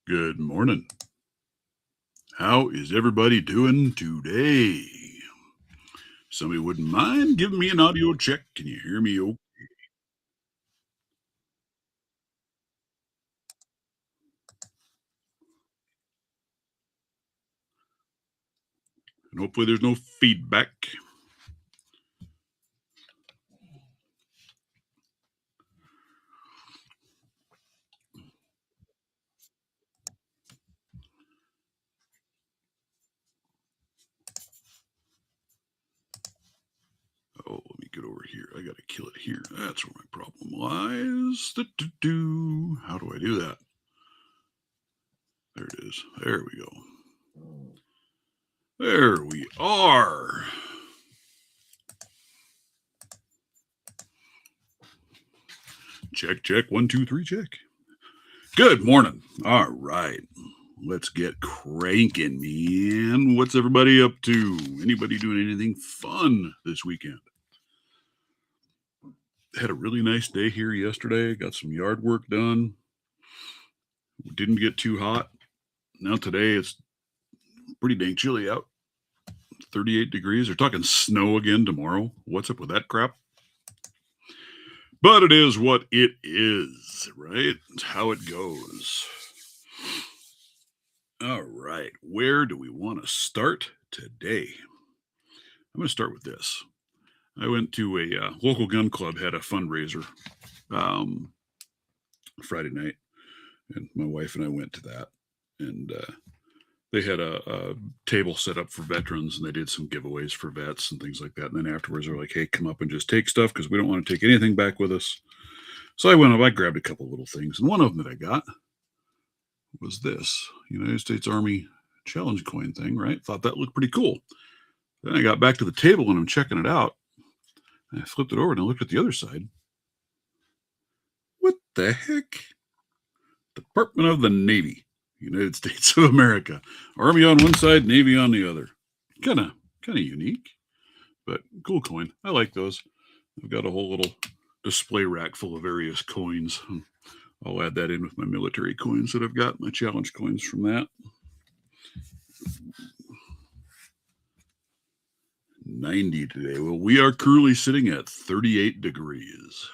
Good morning. How is everybody doing today? Somebody wouldn't mind giving me an audio check. Can you hear me? And hopefully there's no feedback. Oh, let me get over here. I got to kill it here. That's where my problem lies. How do I do that? There it is. There we go. There we are. Check, check. 1, 2, 3, check. Good morning. All right. Let's get cranking, man. What's everybody up to? Anybody doing anything fun this weekend? Had a really nice day here yesterday. Got some yard work done. Didn't get too hot. Now today it's pretty dang chilly out. 38 degrees. They're talking snow again tomorrow. What's up with that crap? But it is what it is, right? It's how it goes. All right. Where do we want to start today? I'm going to start with this. I went to a local gun club, had a fundraiser Friday night, and my wife and I went to that. And they had a table set up for veterans, and they did some giveaways for vets and things like that. And then afterwards, they're like, "Hey, come up and just take stuff because we don't want to take anything back with us." So I went up, I grabbed a couple little things, and one of them that I got was this United States Army challenge coin thing, right? Thought that looked pretty cool. Then I got back to the table and I'm checking it out. And I flipped it over and I looked at the other side. What the heck? Department of the Navy, United States of America. Army on one side, Navy on the other. Kind of unique, but cool coin. I like those. I've got a whole little display rack full of various coins. I'll add that in with my military coins that I've got, my challenge coins from that. 90 today. Well, we are currently sitting at 38 degrees.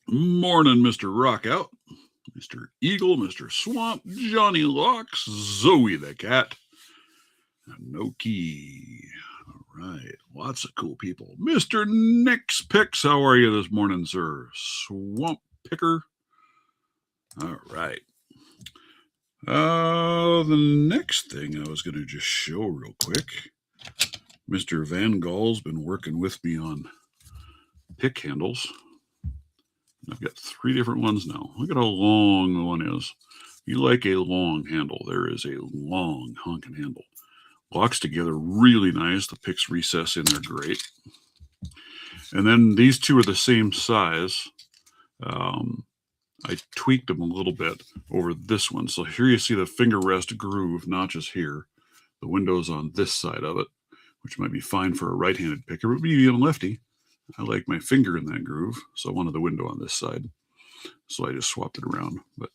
Morning, Mr. Rockout, Mr. Eagle, Mr. Swamp, Johnny Locks, Zoe the cat, and No Key. All right, lots of cool people. Mr. Nix Picks, how are you this morning, sir? Swamp Picker. All right. The next thing I was going to just show real quick. Mr. Van Gaal's been working with me on pick handles. I've got 3 different ones now. Look at how long the one is. You like a long handle. There is a long honking handle. Locks together really nice. The picks recess in there great. And then these 2 are the same size. I tweaked them a little bit over this one. So here you see the finger rest groove notches here. The window's on this side of it, which might be fine for a right-handed picker, but maybe even lefty. I like my finger in that groove, so I wanted the window on this side. So I just swapped it around. But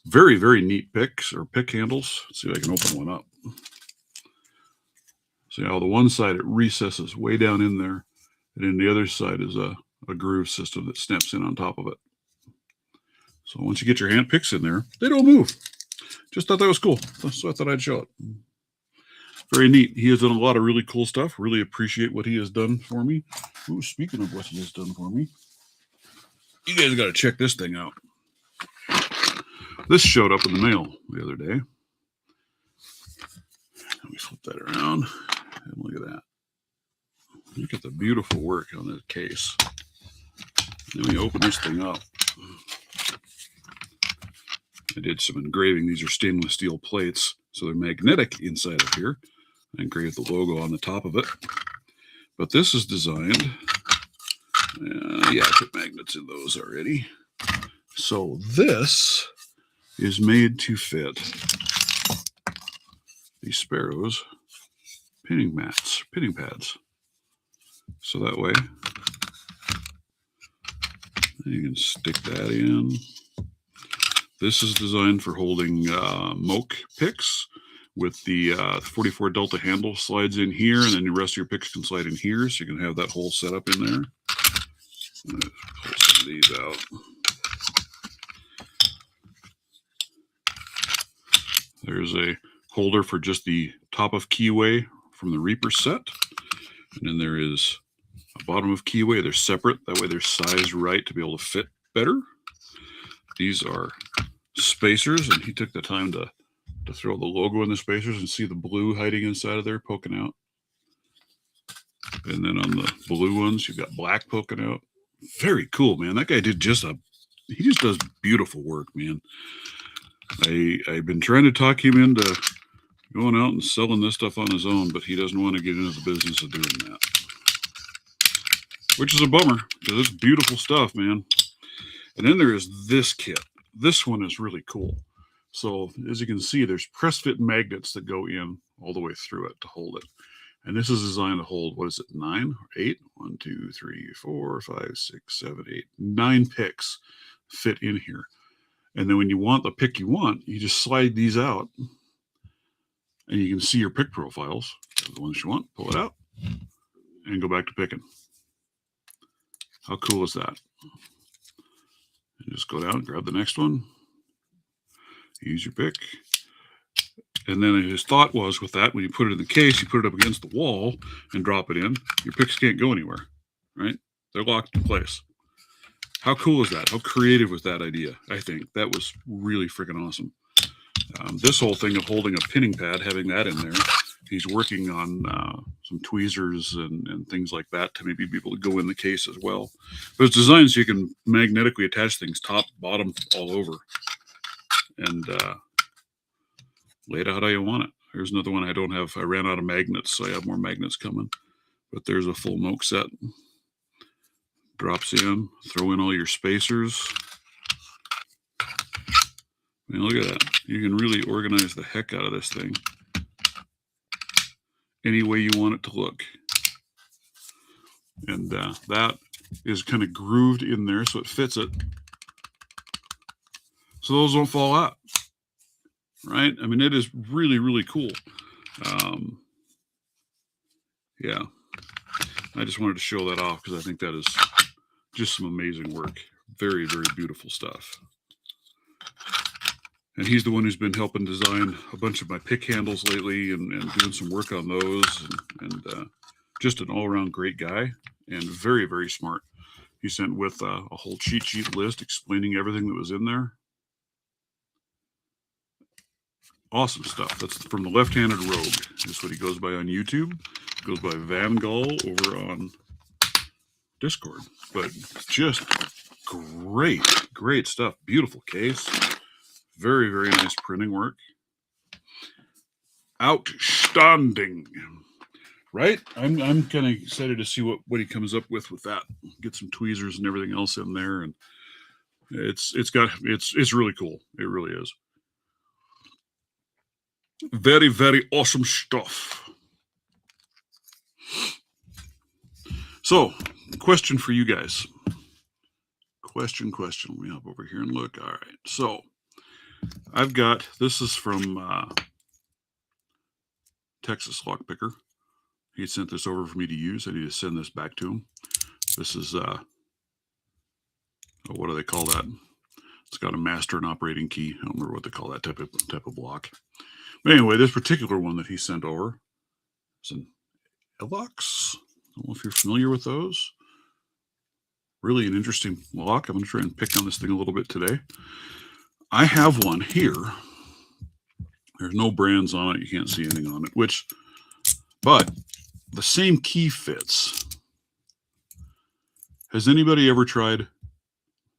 very, very neat picks or pick handles. Let's see if I can open one up. See how the one side it recesses way down in there, and then the other side is a groove system that snaps in on top of it. So once you get your hand picks in there, they don't move. Just thought that was cool. So I thought I'd show it. Very neat. He has done a lot of really cool stuff. Really appreciate what he has done for me. Ooh, speaking of what he has done for me, you guys got to check this thing out. This showed up in the mail the other day. Let me flip that around and look at that. Look at the beautiful work on this case. Let me open this thing up. I did some engraving. These are stainless steel plates, so they're magnetic inside of here. I engraved the logo on the top of it. But this is designed, I put magnets in those already. So this is made to fit the Sparrow's pinning pads. So that way, you can stick that in. This is designed for holding moke picks with the 44 Delta handle slides in here, and then the rest of your picks can slide in here, so you can have that whole setup in there. Pull some of these out. There's a holder for just the top of keyway from the Reaper set, and then there is a bottom of keyway. They're separate, that way they're sized right to be able to fit better. These are spacers, and he took the time to throw the logo in the spacers and see the blue hiding inside of there poking out. And then on the blue ones, you've got black poking out. Very cool, man. That guy did he just does beautiful work, man. I've been trying to talk him into going out and selling this stuff on his own, but he doesn't want to get into the business of doing that, which is a bummer because it's beautiful stuff, man. And then there is this kit. This one is really cool. So as you can see, there's press fit magnets that go in all the way through it to hold it. And this is designed to hold, what is it, 9 or 8? 1, 2, 3, 4, 5, 6, 7, 8, 9 picks fit in here. And then when you want the pick you want, you just slide these out and you can see your pick profiles. The ones you want, pull it out and go back to picking. How cool is that? And just go down, grab the next one, use your pick. And then his thought was with that, when you put it in the case, you put it up against the wall and drop it in. Your picks can't go anywhere, right? They're locked in place. How cool is that? How creative was that idea? I think that was really freaking awesome. This whole thing of holding a pinning pad, having that in there, he's working on some tweezers and things like that to maybe be able to go in the case as well. But it's designed so you can magnetically attach things top, bottom, all over. And lay it out how you want it. Here's another one I don't have. I ran out of magnets, so I have more magnets coming. But there's a full moke set. Drops in, throw in all your spacers. I mean, look at that. You can really organize the heck out of this thing any way you want it to look. And that is kind of grooved in there so it fits it. So those don't fall out. Right? I mean, it is really, really cool. Yeah. I just wanted to show that off because I think that is just some amazing work. Very, very beautiful stuff. And he's the one who's been helping design a bunch of my pick handles lately and doing some work on those. And just an all-around great guy and very, very smart. He sent with a whole cheat sheet list explaining everything that was in there. Awesome stuff. That's from the Left-Handed Rogue. That's what he goes by on YouTube. Goes by Van Gall over on Discord. But just great stuff. Beautiful case. Very, very nice printing work. Outstanding. Right? I'm kind of excited to see what he comes up with that. Get some tweezers and everything else in there, and it's really cool. It really is. Very, very awesome stuff. So, question for you guys. Question. Let me hop over here and look. All right. So, I've got, this is from Texas Lockpicker. He sent this over for me to use. I need to send this back to him. This is, what do they call that? It's got a master and operating key. I don't remember what they call that type of block. But anyway, this particular one that he sent over is an Elox. I don't know if you're familiar with those. Really an interesting lock. I'm going to try and pick on this thing a little bit today. I have one here. There's no brands on it. You can't see anything on it, but the same key fits. Has anybody ever tried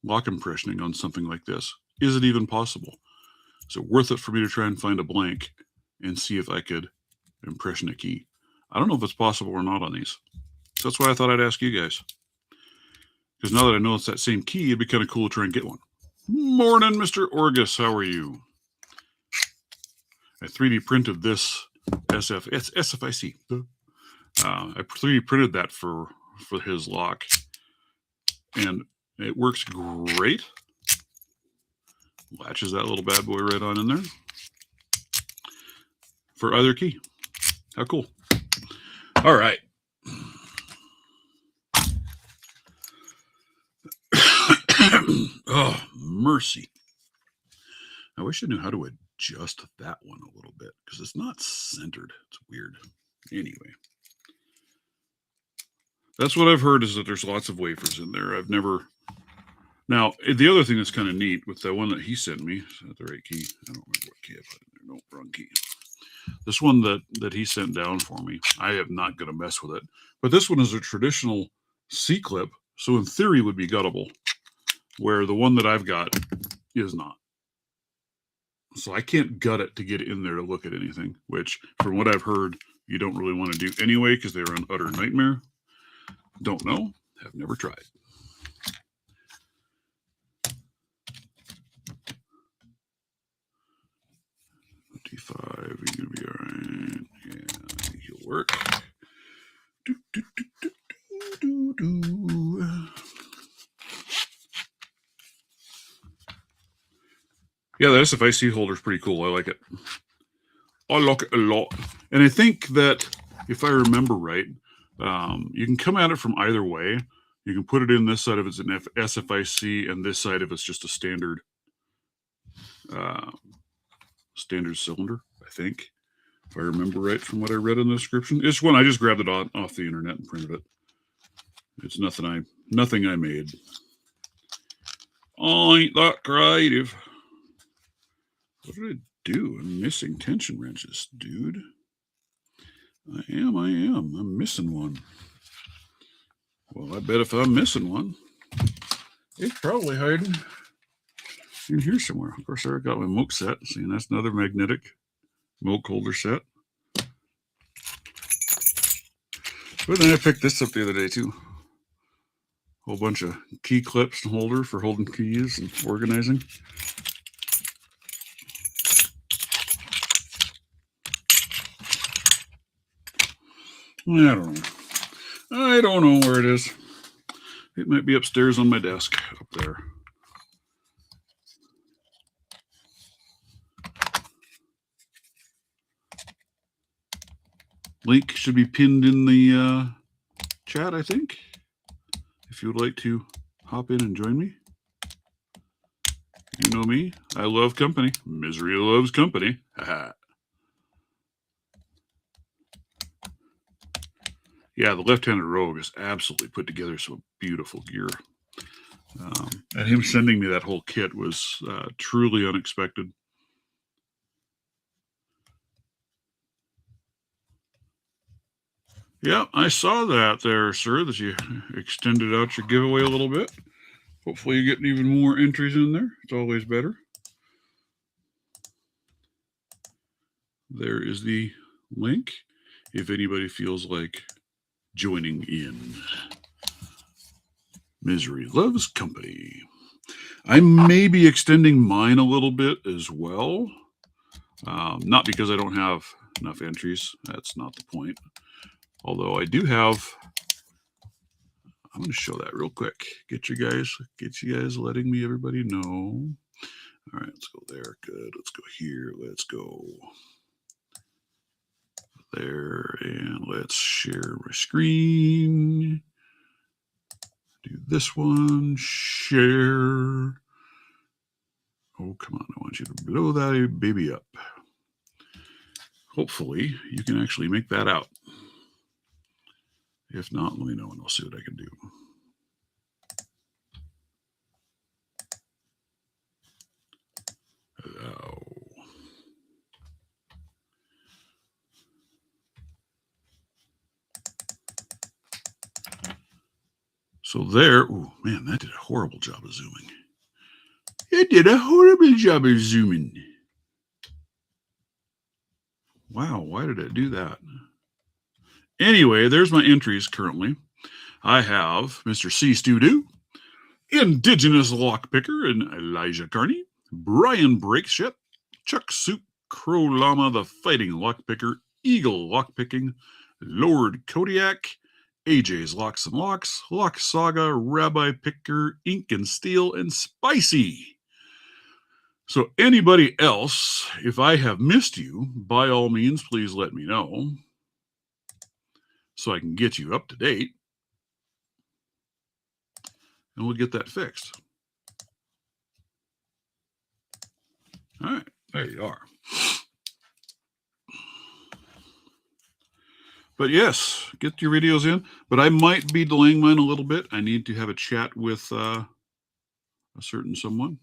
lock impressioning on something like this? Is it even possible? Is it worth it for me to try and find a blank and see if I could impression a key? I don't know if it's possible or not on these. So that's why I thought I'd ask you guys. Because now that I know it's that same key, it'd be kind of cool to try and get one. Morning, Mr. Orgus. How are you? I 3D printed this it's SFIC. I 3D printed that for his lock. And it works great. Latches that little bad boy right on in there for either key. How cool. All right. Oh, mercy. I wish I knew how to adjust that one a little bit because it's not centered. It's weird. Anyway. That's what I've heard, is that there's lots of wafers in there. I've never... Now, the other thing that's kind of neat with the one that he sent me, is that the right key? I don't remember what key I put in there. No, wrong key. This one that he sent down for me, I am not going to mess with it. But this one is a traditional C-clip, so in theory would be guttable, where the one that I've got is not. So I can't gut it to get in there to look at anything, which, from what I've heard, you don't really want to do anyway because they're an utter nightmare. Don't know. Have never tried. T5, you're gonna be all right. Yeah, I think he'll work. Yeah, the SFIC holder is pretty cool. I like it. I like it a lot. And I think that, if I remember right, you can come at it from either way. You can put it in this side if it's an SFIC, and this side if it's just a standard cylinder, I think. If I remember right from what I read in the description. It's one I just grabbed it off the internet and printed it. It's nothing I made. Oh, ain't that creative. What did I do? I'm missing tension wrenches, dude. I am. I'm missing one. Well, I bet if I'm missing one, it's probably hiding in here somewhere. Of course, I got my milk set. See, and that's another magnetic milk holder set. But then I picked this up the other day too. Whole bunch of key clips and holder for holding keys and organizing. I don't know where it is. It might be upstairs on my desk up there. Link should be pinned in the chat, I think. If you would like to hop in and join me. You know me. I love company. Misery loves company. Yeah, the left-handed Rogue is absolutely put together some beautiful gear. And him sending me that whole kit was truly unexpected. Yeah, I saw that there, sir, that you extended out your giveaway a little bit. Hopefully you're getting even more entries in there. It's always better. There is the link if anybody feels like joining in. Misery loves company. I may be extending mine a little bit as well. Not because I don't have enough entries. That's not the point. Although I do have, I'm going to show that real quick. Get you guys letting me, everybody know. All right, let's go there. Good. Let's go here. Let's go there, and let's share my screen. Do this one. Share. Oh, come on. I want you to blow that baby up. Hopefully, you can actually make that out. If not, let me know and I'll see what I can do. Hello. So there, oh man, that did a horrible job of zooming. It did a horrible job of zooming. Wow, why did it do that? Anyway, there's my entries currently. I have Mr. C. Stu-Doo, Indigenous Lockpicker and Elijah Carney, Brian Breakship, Chuck Soup, Crow Llama, the Fighting Lockpicker, Eagle Lockpicking, Lord Kodiak, AJ's Locks and Locks, Lock Saga, Rabbi Picker, Ink and Steel, and Spicy. So anybody else, if I have missed you, by all means, please let me know so I can get you up to date and we'll get that fixed. All right, there you are. But yes, get your videos in. But I might be delaying mine a little bit. I need to have a chat with a certain someone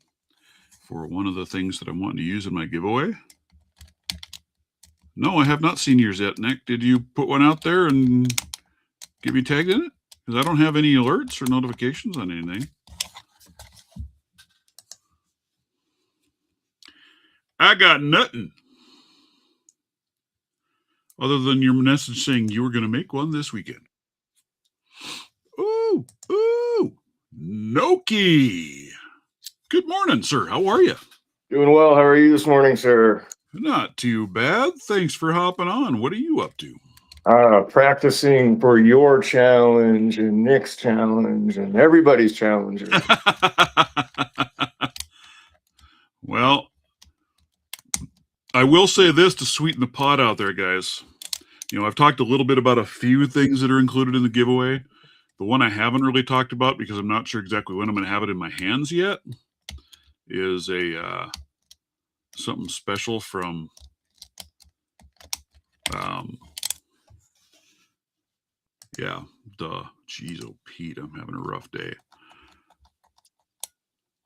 for one of the things that I'm wanting to use in my giveaway. No, I have not seen yours yet, Nick. Did you put one out there and get me tagged in it? Because I don't have any alerts or notifications on anything. I got nothing. Other than your message saying you were going to make one this weekend. Ooh, Noki. Good morning, sir. How are you? Doing well. How are you this morning, sir? Not too bad. Thanks for hopping on. What are you up to? Practicing for your challenge and Nick's challenge and everybody's challenges. Well, I will say this to sweeten the pot out there, guys. You know, I've talked a little bit about a few things that are included in the giveaway. The one I haven't really talked about because I'm not sure exactly when I'm going to have it in my hands yet is a something special from geez, oh Pete, I'm having a rough day.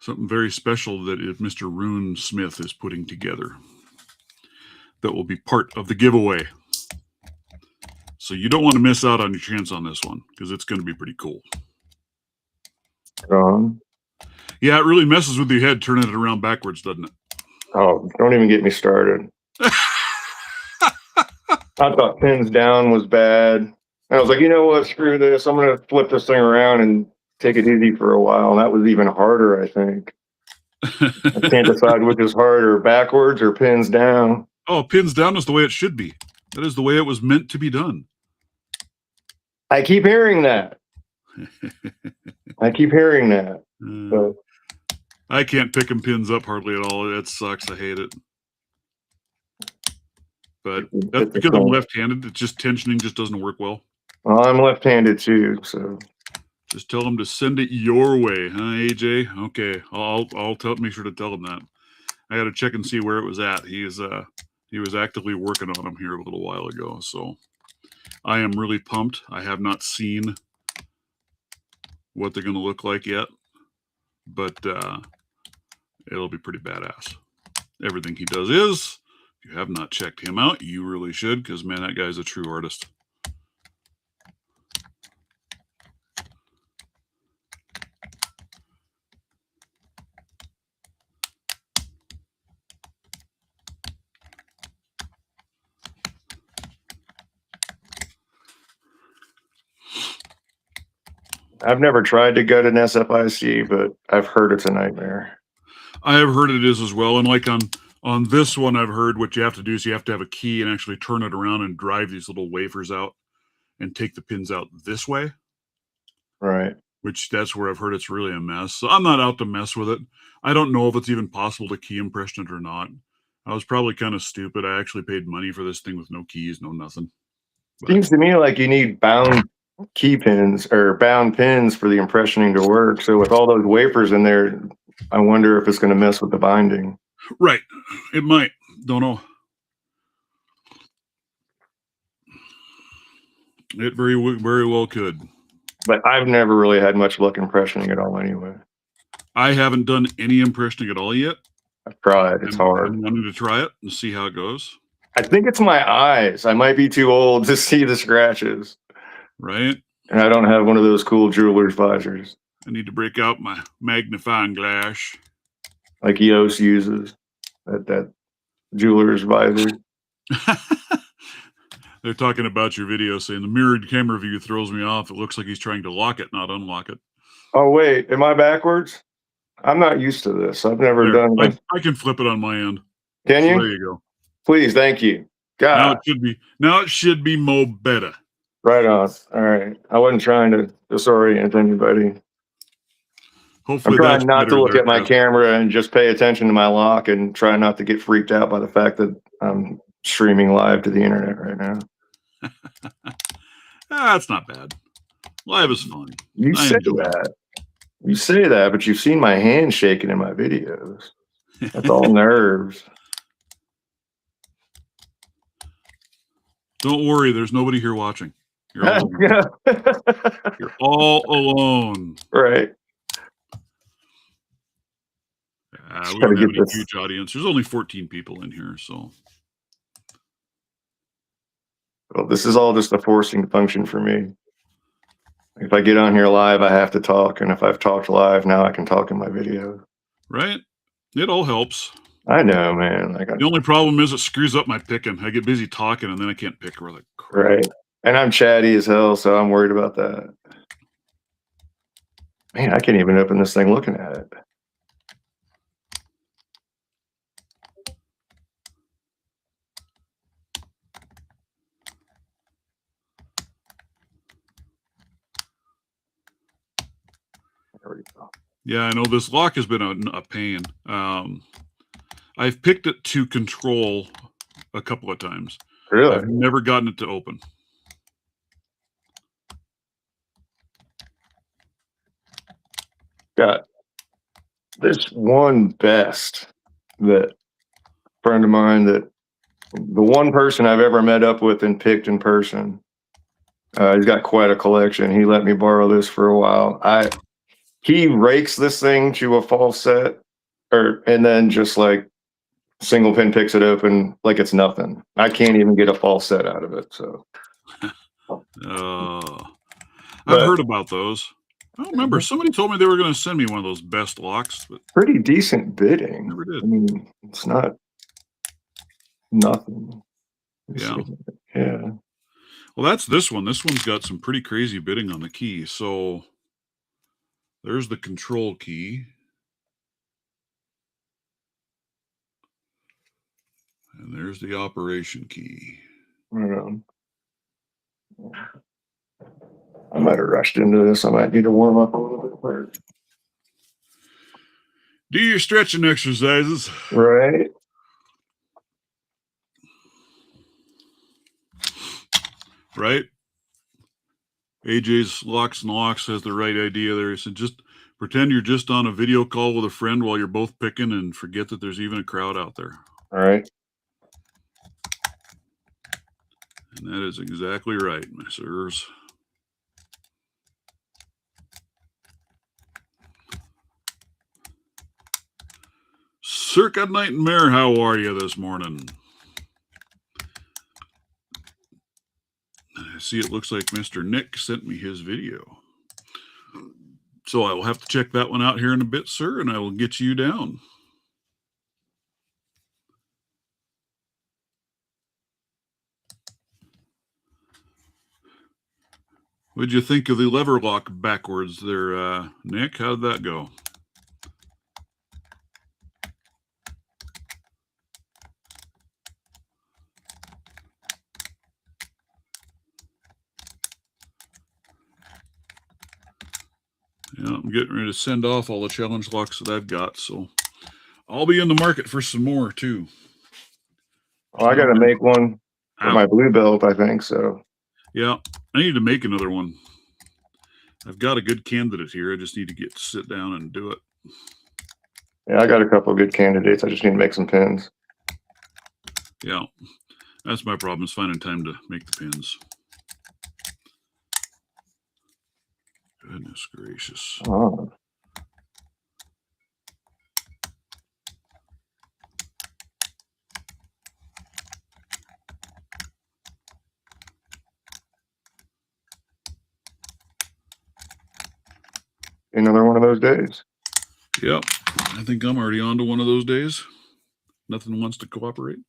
Something very special that Mr. Rune Smith is putting together that will be part of the giveaway. So you don't want to miss out on your chance on this one because it's going to be pretty cool. Yeah, it really messes with your head turning it around backwards, doesn't it? Oh, don't even get me started. I thought pins down was bad. And I was like, you know what? Screw this. I'm going to flip this thing around and take it easy for a while. And that was even harder, I think. I can't decide which is harder, backwards or pins down. Oh, pins down is the way it should be. That is the way it was meant to be done. I keep hearing that. But I can't pick them pins up hardly at all. It sucks. I hate it. But that's because I'm left-handed. It's just tensioning just doesn't work well. Well, I'm left-handed too, so just tell them to send it your way, huh, AJ? Okay, I'll make sure to tell them that. I got to check and see where it was at. He was actively working on them here a little while ago, so I am really pumped. I have not seen what they're going to look like yet, but it'll be pretty badass. Everything he does is. If you have not checked him out, you really should, because man, that guy's a true artist. I've never tried to gut an SFIC, but I've heard it's a nightmare. I have heard it is as well. And like on this one, I've heard what you have to do is you have to have a key and actually turn it around and drive these little wafers out and take the pins out this way. Right. Which that's where I've heard it's really a mess. So I'm not out to mess with it. I don't know if it's even possible to key impression it or not. I was probably kind of stupid. I actually paid money for this thing with no keys, no nothing. But seems to me like you need bound key pins or bound pins for the impressioning to work. So with all those wafers in there, I wonder if it's going to mess with the binding. Right. It might. Don't know. It very well could. But I've never really had much luck impressioning at all anyway. I haven't done any impressioning at all yet. I've tried. It's hard. I'm wanting to try it and see how it goes. I think it's my eyes. I might be too old to see the scratches. Right. And I don't have one of those cool jeweler's visors. I need to break out my magnifying glass. Like EOS uses. That jeweler's visor. They're talking about your video saying the mirrored camera view throws me off. It looks like he's trying to lock it, not unlock it. Oh, wait. Am I backwards? I'm not used to this. I've never done it. I can flip it on my end. Can you? So there you go. Please, thank you. God. Now it should be mo better. Right on. All right. I wasn't trying to disorient anybody. Hopefully I'm trying that's not to better look there, at my Chris. camera and just pay attention to my lock and try not to get freaked out by the fact that I'm streaming live to the internet right now. That's not bad. Live is fun. You I say enjoy that. You say that, but you've seen my hand shaking in my videos. That's all nerves. Don't worry, there's nobody here watching. You're alone. Yeah. You're all alone. Right. We Gotta don't have get any this. huge audience. There's only 14 people in here, so Well, this is all just a forcing function for me. If I get on here live, I have to talk, and if I've talked live, now I can talk in my video. right? It all helps. I know, man. The only problem is it screws up my picking. I get busy talking and then I can't pick. We're like, crap. right. And I'm chatty as hell, so I'm worried about that. Man, I can't even open this thing looking at it. There we go. Yeah, I know this lock has been a pain. I've picked it to control a couple of times. Really? I've never gotten it to open. Got this one best that friend of mine that the one person I've ever met up with and picked in person. He's got quite a collection. He let me borrow this for a while. He rakes this thing to a false set, and then just like single pin picks it open like it's nothing. I can't even get a false set out of it. So, I've heard about those. I don't remember. Somebody told me they were going to send me one of those best locks, but pretty decent bidding. never did. I mean, it's not nothing. Yeah. Yeah. Well, that's this one. This one's got some pretty crazy bidding on the key. So there's the control key. And there's the operation key. I might have rushed into this. I might need to warm up a little bit first. Do your stretching exercises. Right. Right? AJ's Locks and Locks has the right idea there. He said, just pretend you're just on a video call with a friend while you're both picking and forget that there's even a crowd out there. All right. And that is exactly right, my sirs. Circa Nightmare, how are you this morning? I see it looks like Mr. Nick sent me his video. So I will have to check that one out here in a bit, sir, and I will get you down. What'd you think of the lever lock backwards there, Nick? How'd that go? Yeah, I'm getting ready to send off all the challenge locks that I've got, so I'll be in the market for some more too. Well, I got to make one for my blue belt, I think so. Yeah, I need to make another one. I've got a good candidate here. I just need to get to sit down and do it. Yeah, I got a couple of good candidates. I just need to make some pins. Yeah, that's my problem, is finding time to make the pins. Goodness gracious. Oh. Another one of those days. Yep, I think I'm already on to one of those days. Nothing wants to cooperate.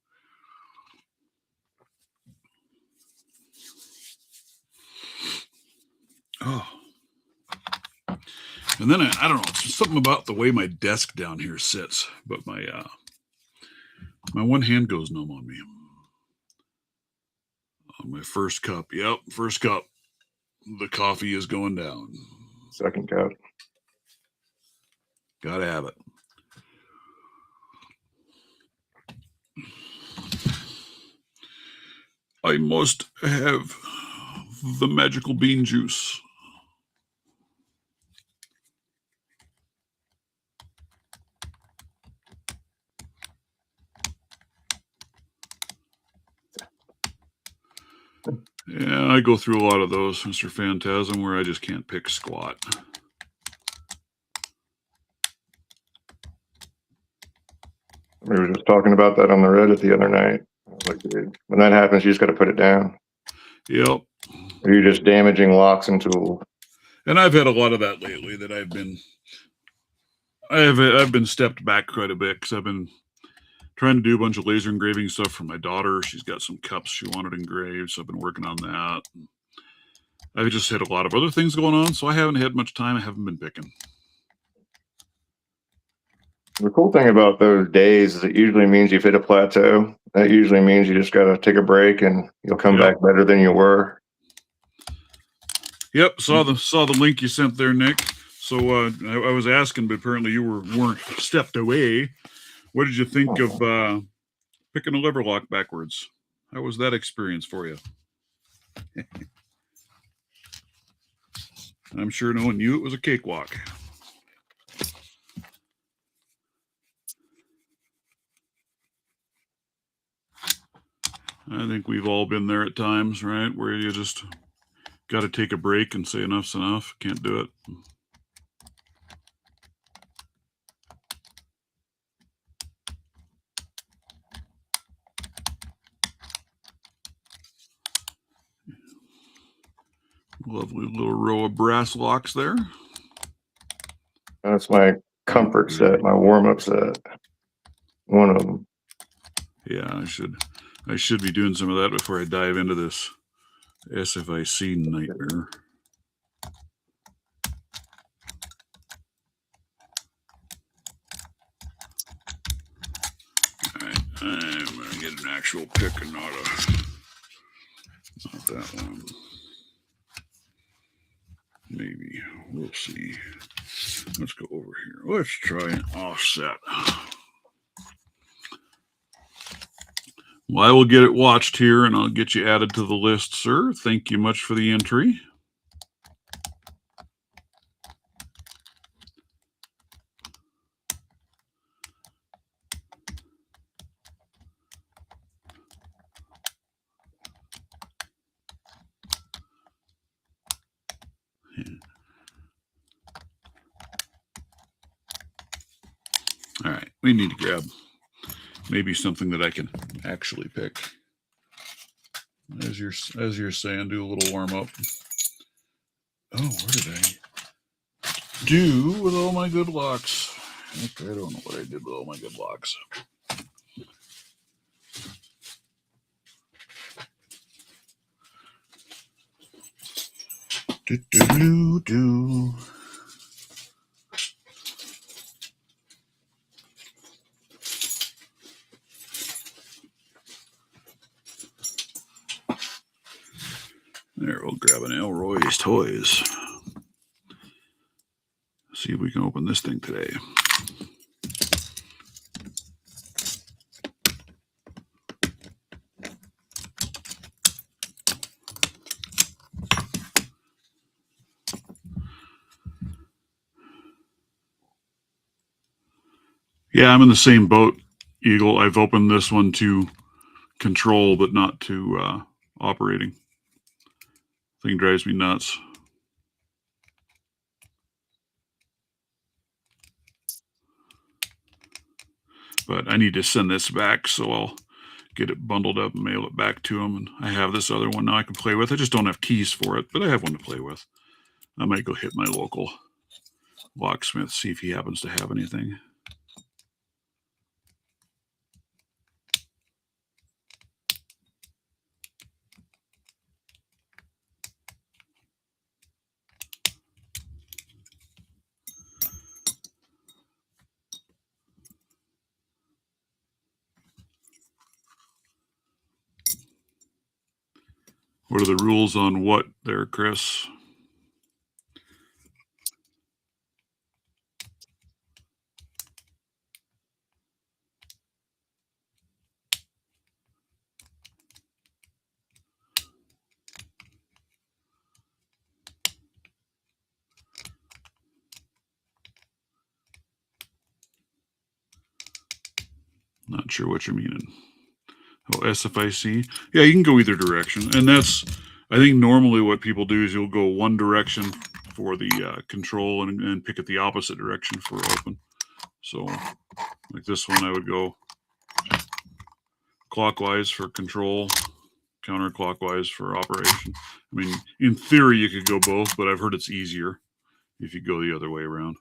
Oh. And then I don't know, it's something about the way my desk down here sits, but my one hand goes numb on me. On my first cup. Yep, first cup. The coffee is going down. Second cup. Gotta have it. I must have the magical bean juice. Yeah, I go through a lot of those, Mr. Phantasm, where I just can't pick squat. We were just talking about that on the Reddit the other night. I was like, dude, when that happens, you just got to put it down. Yep. Or you're just damaging locks and tools. And I've had a lot of that lately. That I've been stepped back quite a bit because I've been trying to do a bunch of laser engraving stuff for my daughter. She's got some cups she wanted engraved, so I've been working on that. I've just had a lot of other things going on, so I haven't had much time. I haven't been picking. The cool thing about those days is it usually means you've hit a plateau. That usually means you just got to take a break and you'll come back better than you were. Yep, saw the link you sent there, Nick. So I was asking, but apparently you weren't stepped away. What did you think of picking a lever lock backwards? How was that experience for you? I'm sure no one knew it was a cakewalk. I think we've all been there at times, right? Where you just got to take a break and say enough's enough. Can't do it. Lovely little row of brass locks there. That's my comfort set, my warm-up set. One of them. Yeah, I should be doing some of that before I dive into this SFIC nightmare. All right, I'm gonna get an actual pick and not that one. Maybe we'll see. Let's go over here. Let's try an offset. Well, I will get it watched here and I'll get you added to the list, sir. Thank you much for the entry. All right, we need to grab maybe something that I can actually pick. As you're saying, do a little warm up. Oh, what did I do with all my good locks? I don't know what I did with all my good locks. Do. There, we'll grab an Elroy's Toys. See if we can open this thing today. Yeah, I'm in the same boat, Eagle. I've opened this one to control, but not to operating. Thing drives me nuts. But I need to send this back, so I'll get it bundled up and mail it back to him. And I have this other one now I can play with. I just don't have keys for it, but I have one to play with. I might go hit my local locksmith, see if he happens to have anything. What are the rules on what there, Chris? not sure what you're meaning. Oh, SFIC. Yeah, you can go either direction. And that's, I think normally what people do is you'll go one direction for the control and pick it the opposite direction for open. So like this one, I would go clockwise for control, counterclockwise for operation. I mean, in theory, you could go both, but I've heard it's easier if you go the other way around.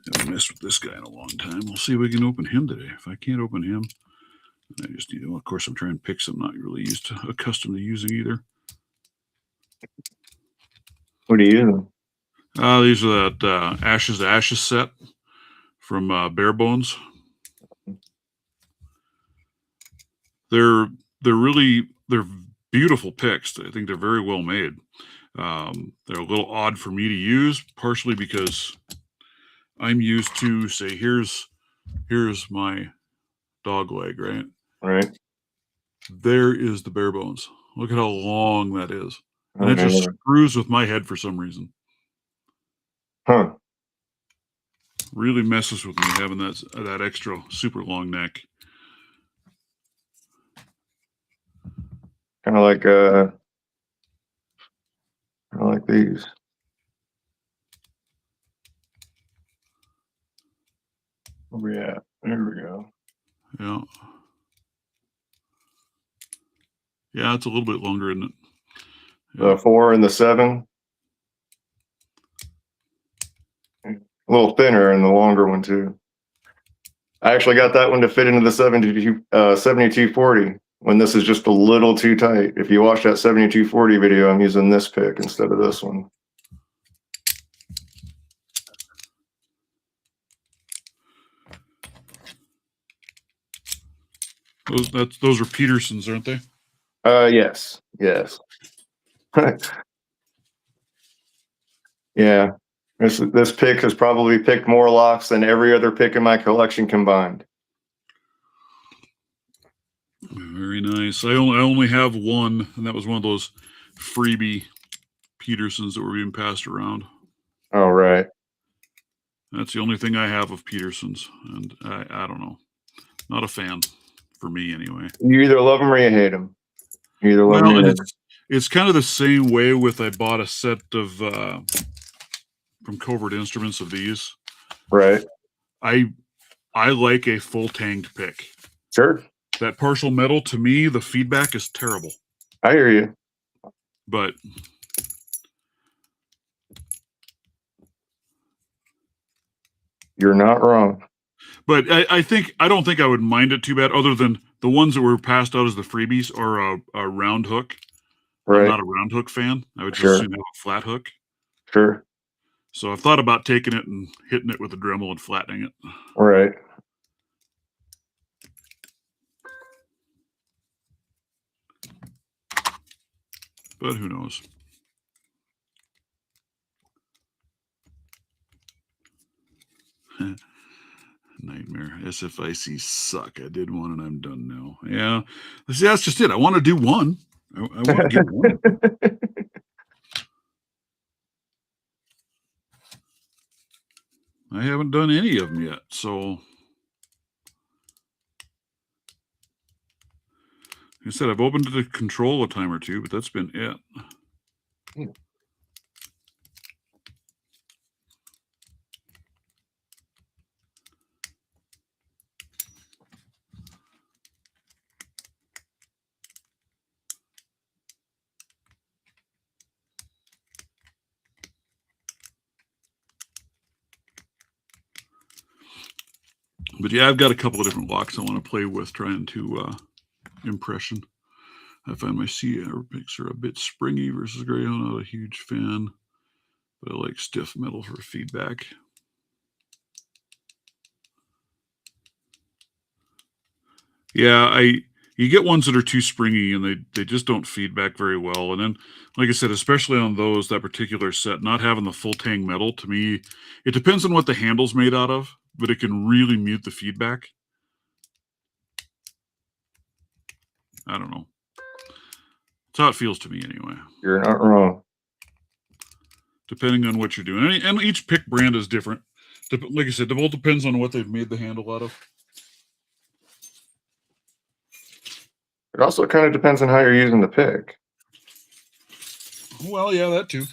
I haven't messed with this guy in a long time. We'll see if we can open him today. If I can't open him, I just need to, of course, I'm trying picks I'm not really accustomed to using either. What are you using? These are that Ashes to Ashes set from Bare Bones. They're beautiful picks. I think they're very well made. They're a little odd for me to use, partially because I'm used to say, here's my dog leg, right? Right. There is the Bare Bones. Look at how long that is. And it just screws with my head for some reason. Huh. Really messes with me having that extra super long neck. Kind of like these. Where we at? There we go. Yeah. Yeah, it's a little bit longer, isn't it? Yeah. The 4 and the 7. A little thinner and the longer one too. I actually got that one to fit into the 7240 when this is just a little too tight. If you watch that 7240 video, I'm using this pick instead of this one. Those are Petersons, aren't they? Yes. Yeah. This pick has probably picked more locks than every other pick in my collection combined. Very nice. I only have one, and that was one of those freebie Petersons that were being passed around. Oh, right. That's the only thing I have of Petersons, and I don't know. Not a fan for me, anyway. You either love them or you hate them. You either love them or you hate them. It's kind of the same way with I bought a set of from Covert Instruments of these. Right. I like a full tanged pick. Sure. That partial metal, to me, the feedback is terrible. I hear you. But you're not wrong. But I don't think I would mind it too bad, other than the ones that were passed out as the freebies are a round hook. Right. I'm not a round hook fan. I would just have a flat hook. Sure. So I've thought about taking it and hitting it with a Dremel and flattening it. Right. But who knows? Nightmare. SFIC suck. I did one and I'm done now. Yeah. See, that's just it. I want to do one. I want to get one. I haven't done any of them yet. So, like I said, I've opened it to control a time or two, but that's been it. But yeah, I've got a couple of different locks I want to play with, trying to impression. I find my CR picks are a bit springy versus Greyhound. Not a huge fan, but I like stiff metal for feedback. Yeah, you get ones that are too springy and they just don't feedback very well. And then, like I said, especially on that particular set, not having the full tang metal, to me, it depends on what the handle's made out of. but it can really mute the feedback. I don't know. That's how it feels to me anyway. You're not wrong. Depending on what you're doing. And each pick brand is different. Like I said, it all depends on what they've made the handle out of. It also kind of depends on how you're using the pick. Well, yeah, that too.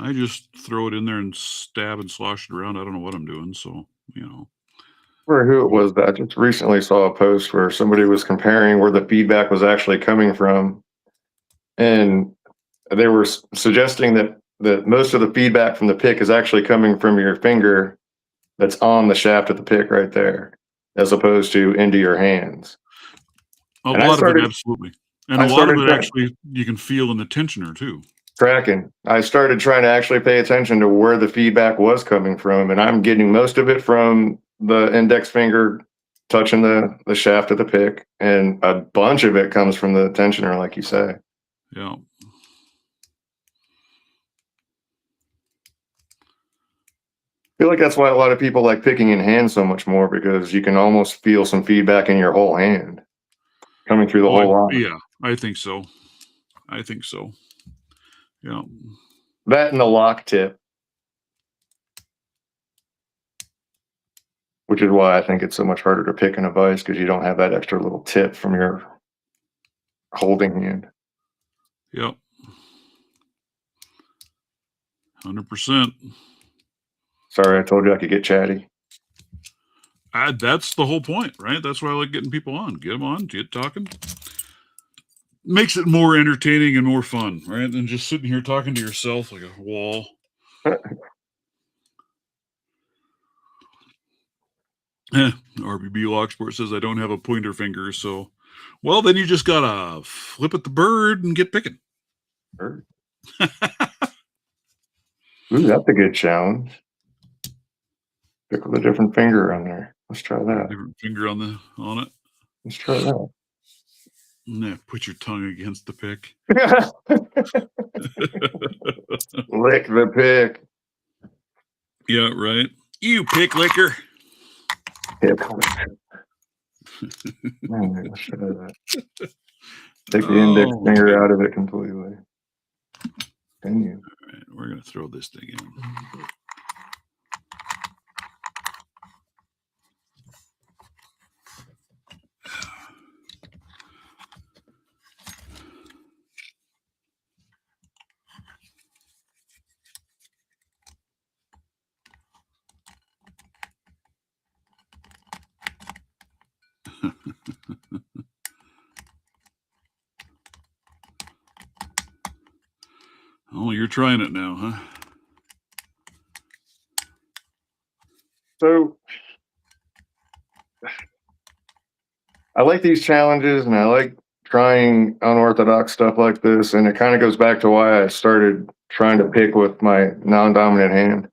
I just throw it in there and stab and slosh it around. I don't know what I'm doing, so, you know. Or who it was that I just recently saw a post where somebody was comparing where the feedback was actually coming from. And they were suggesting that most of the feedback from the pick is actually coming from your finger that's on the shaft of the pick right there, as opposed to into your hands. A And lot of it, absolutely. And I a lot of started it actually you can feel in the tensioner too. tracking. I started trying to actually pay attention to where the feedback was coming from, and I'm getting most of it from the index finger touching the shaft of the pick, and a bunch of it comes from the tensioner, like you say. Yeah. I feel like that's why a lot of people like picking in hand so much more, because you can almost feel some feedback in your whole hand coming through the whole line. Yeah, I think so. I think so. Yeah. That and the lock tip, which is why I think it's so much harder to pick in a vise, because you don't have that extra little tip from your holding hand. Yep. 100%. Sorry, I told you I could get chatty. That's the whole point, right? That's why I like getting people on. Get them on, get talking. Makes it more entertaining and more fun, right? Than just sitting here talking to yourself like a wall. RBB Locksport says I don't have a pointer finger, so well then you just gotta flip at the bird and get picking. Ooh, that's a good challenge. Pick with a different finger on there. Let's try that. Different finger on it. Let's try that. Yeah, put your tongue against the pick. Lick the pick. Yeah, right. You pick licker. Pick lick. Let's try that. Take the index finger out of it completely. Continue. All right, we're gonna throw this thing in. Oh, you're trying it now, huh? So I like these challenges, and I like trying unorthodox stuff like this, and it kind of goes back to why I started trying to pick with my non-dominant hand.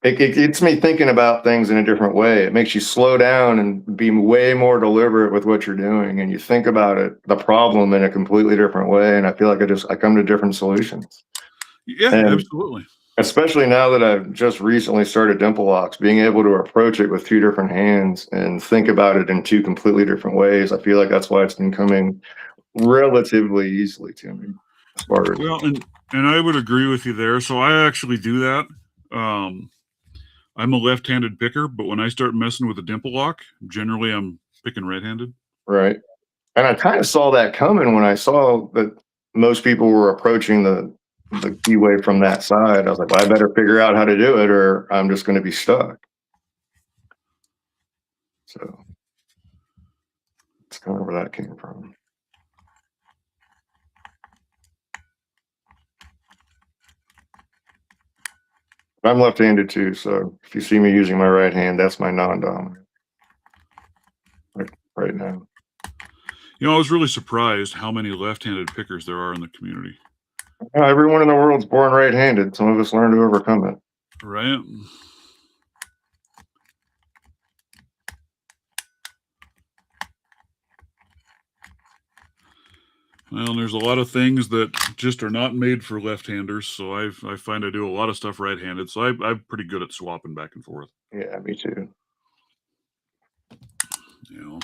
It gets me thinking about things in a different way. It makes you slow down and be way more deliberate with what you're doing, and you think about the problem in a completely different way. And I feel like I come to different solutions. Yeah, And absolutely. especially now that I've just recently started dimple locks, being able to approach it with two different hands and think about it in two completely different ways, I feel like that's why it's been coming relatively easily to me. As far as Well, and I would agree with you there. So I actually do that. I'm a left-handed picker, but when I start messing with a dimple lock, generally I'm picking right-handed. right. And I kind of saw that coming when I saw that most people were approaching the keyway from that side. I was like, well, I better figure out how to do it, or I'm just going to be stuck. So that's kind of where that came from. I'm left-handed too, so if you see me using my right hand, that's my non-dominant right now. You know, I was really surprised how many left-handed pickers there are in the community. Everyone in the world's born right-handed. Some of us learn to overcome it. Right? Well, there's a lot of things that just are not made for left-handers, so I find I do a lot of stuff right-handed. So I'm pretty good at swapping back and forth. Yeah, me too. You know,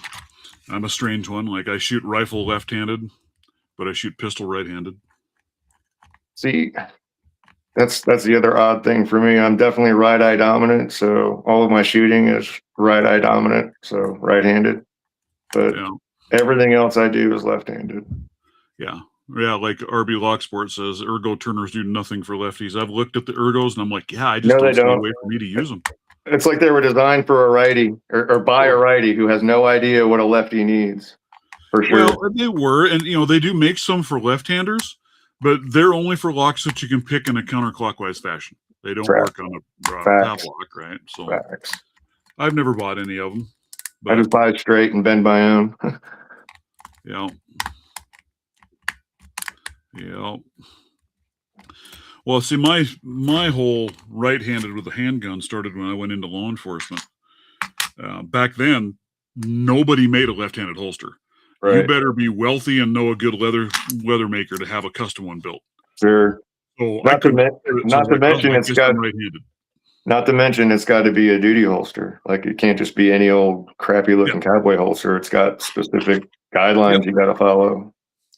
I'm a strange one. Like I shoot rifle left-handed, but I shoot pistol right-handed. See, that's the other odd thing for me. I'm definitely right eye dominant, so all of my shooting is right eye dominant, so right-handed. But Yeah, everything else I do is left-handed. yeah, yeah. Like RB Locksport says, ergo turners do nothing for lefties. I've looked at the ergos and I'm like, yeah, I just No, they don't see a don't. way for me to use them. It's like they were designed for a righty or by a righty who has no idea what a lefty needs. For sure. Well, they were, and they do make some for left-handers, but they're only for locks that you can pick in a counterclockwise fashion. They don't work on a Facts. padlock, right? So Facts. I've never bought any of them. I But just buy it straight and bend my own. yeah, yeah. Well, see, my whole right-handed with a handgun started when I went into law enforcement. Back then, nobody made a left-handed holster. Right. You better be wealthy and know a good leather maker to have a custom one built. Sure. So Not to mention it's got right-handed. Not to mention it's got to be a duty holster. Like it can't just be any old crappy looking cowboy holster. It's got specific guidelines you got to follow.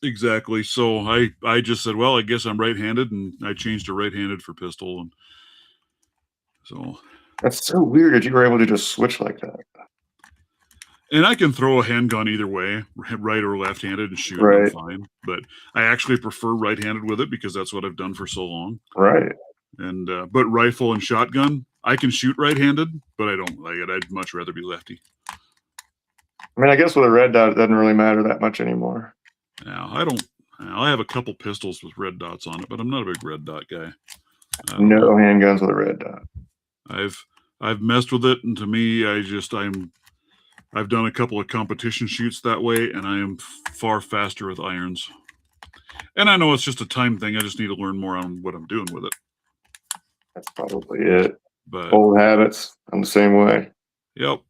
Exactly. So I just said, well, I guess I'm right-handed, and I changed to right-handed for pistol, and so that's so weird that you were able to just switch like that. And I can throw a handgun either way, right or left-handed, and shoot. Right. I'm fine. But I actually prefer right-handed with it because that's what I've done for so long. Right. And but rifle and shotgun, I can shoot right-handed, but I don't like it. I'd much rather be lefty. I mean, I guess with a red dot, it doesn't really matter that much anymore. Now I don't. I have a couple pistols with red dots on it, but I'm not a big red dot guy. No handguns with a red dot. I've messed with it, and to me, I've done a couple of competition shoots that way, and I am far faster with irons. And I know it's just a time thing. I just need to learn more on what I'm doing with it. That's probably it. But old habits. I'm the same way. Yep.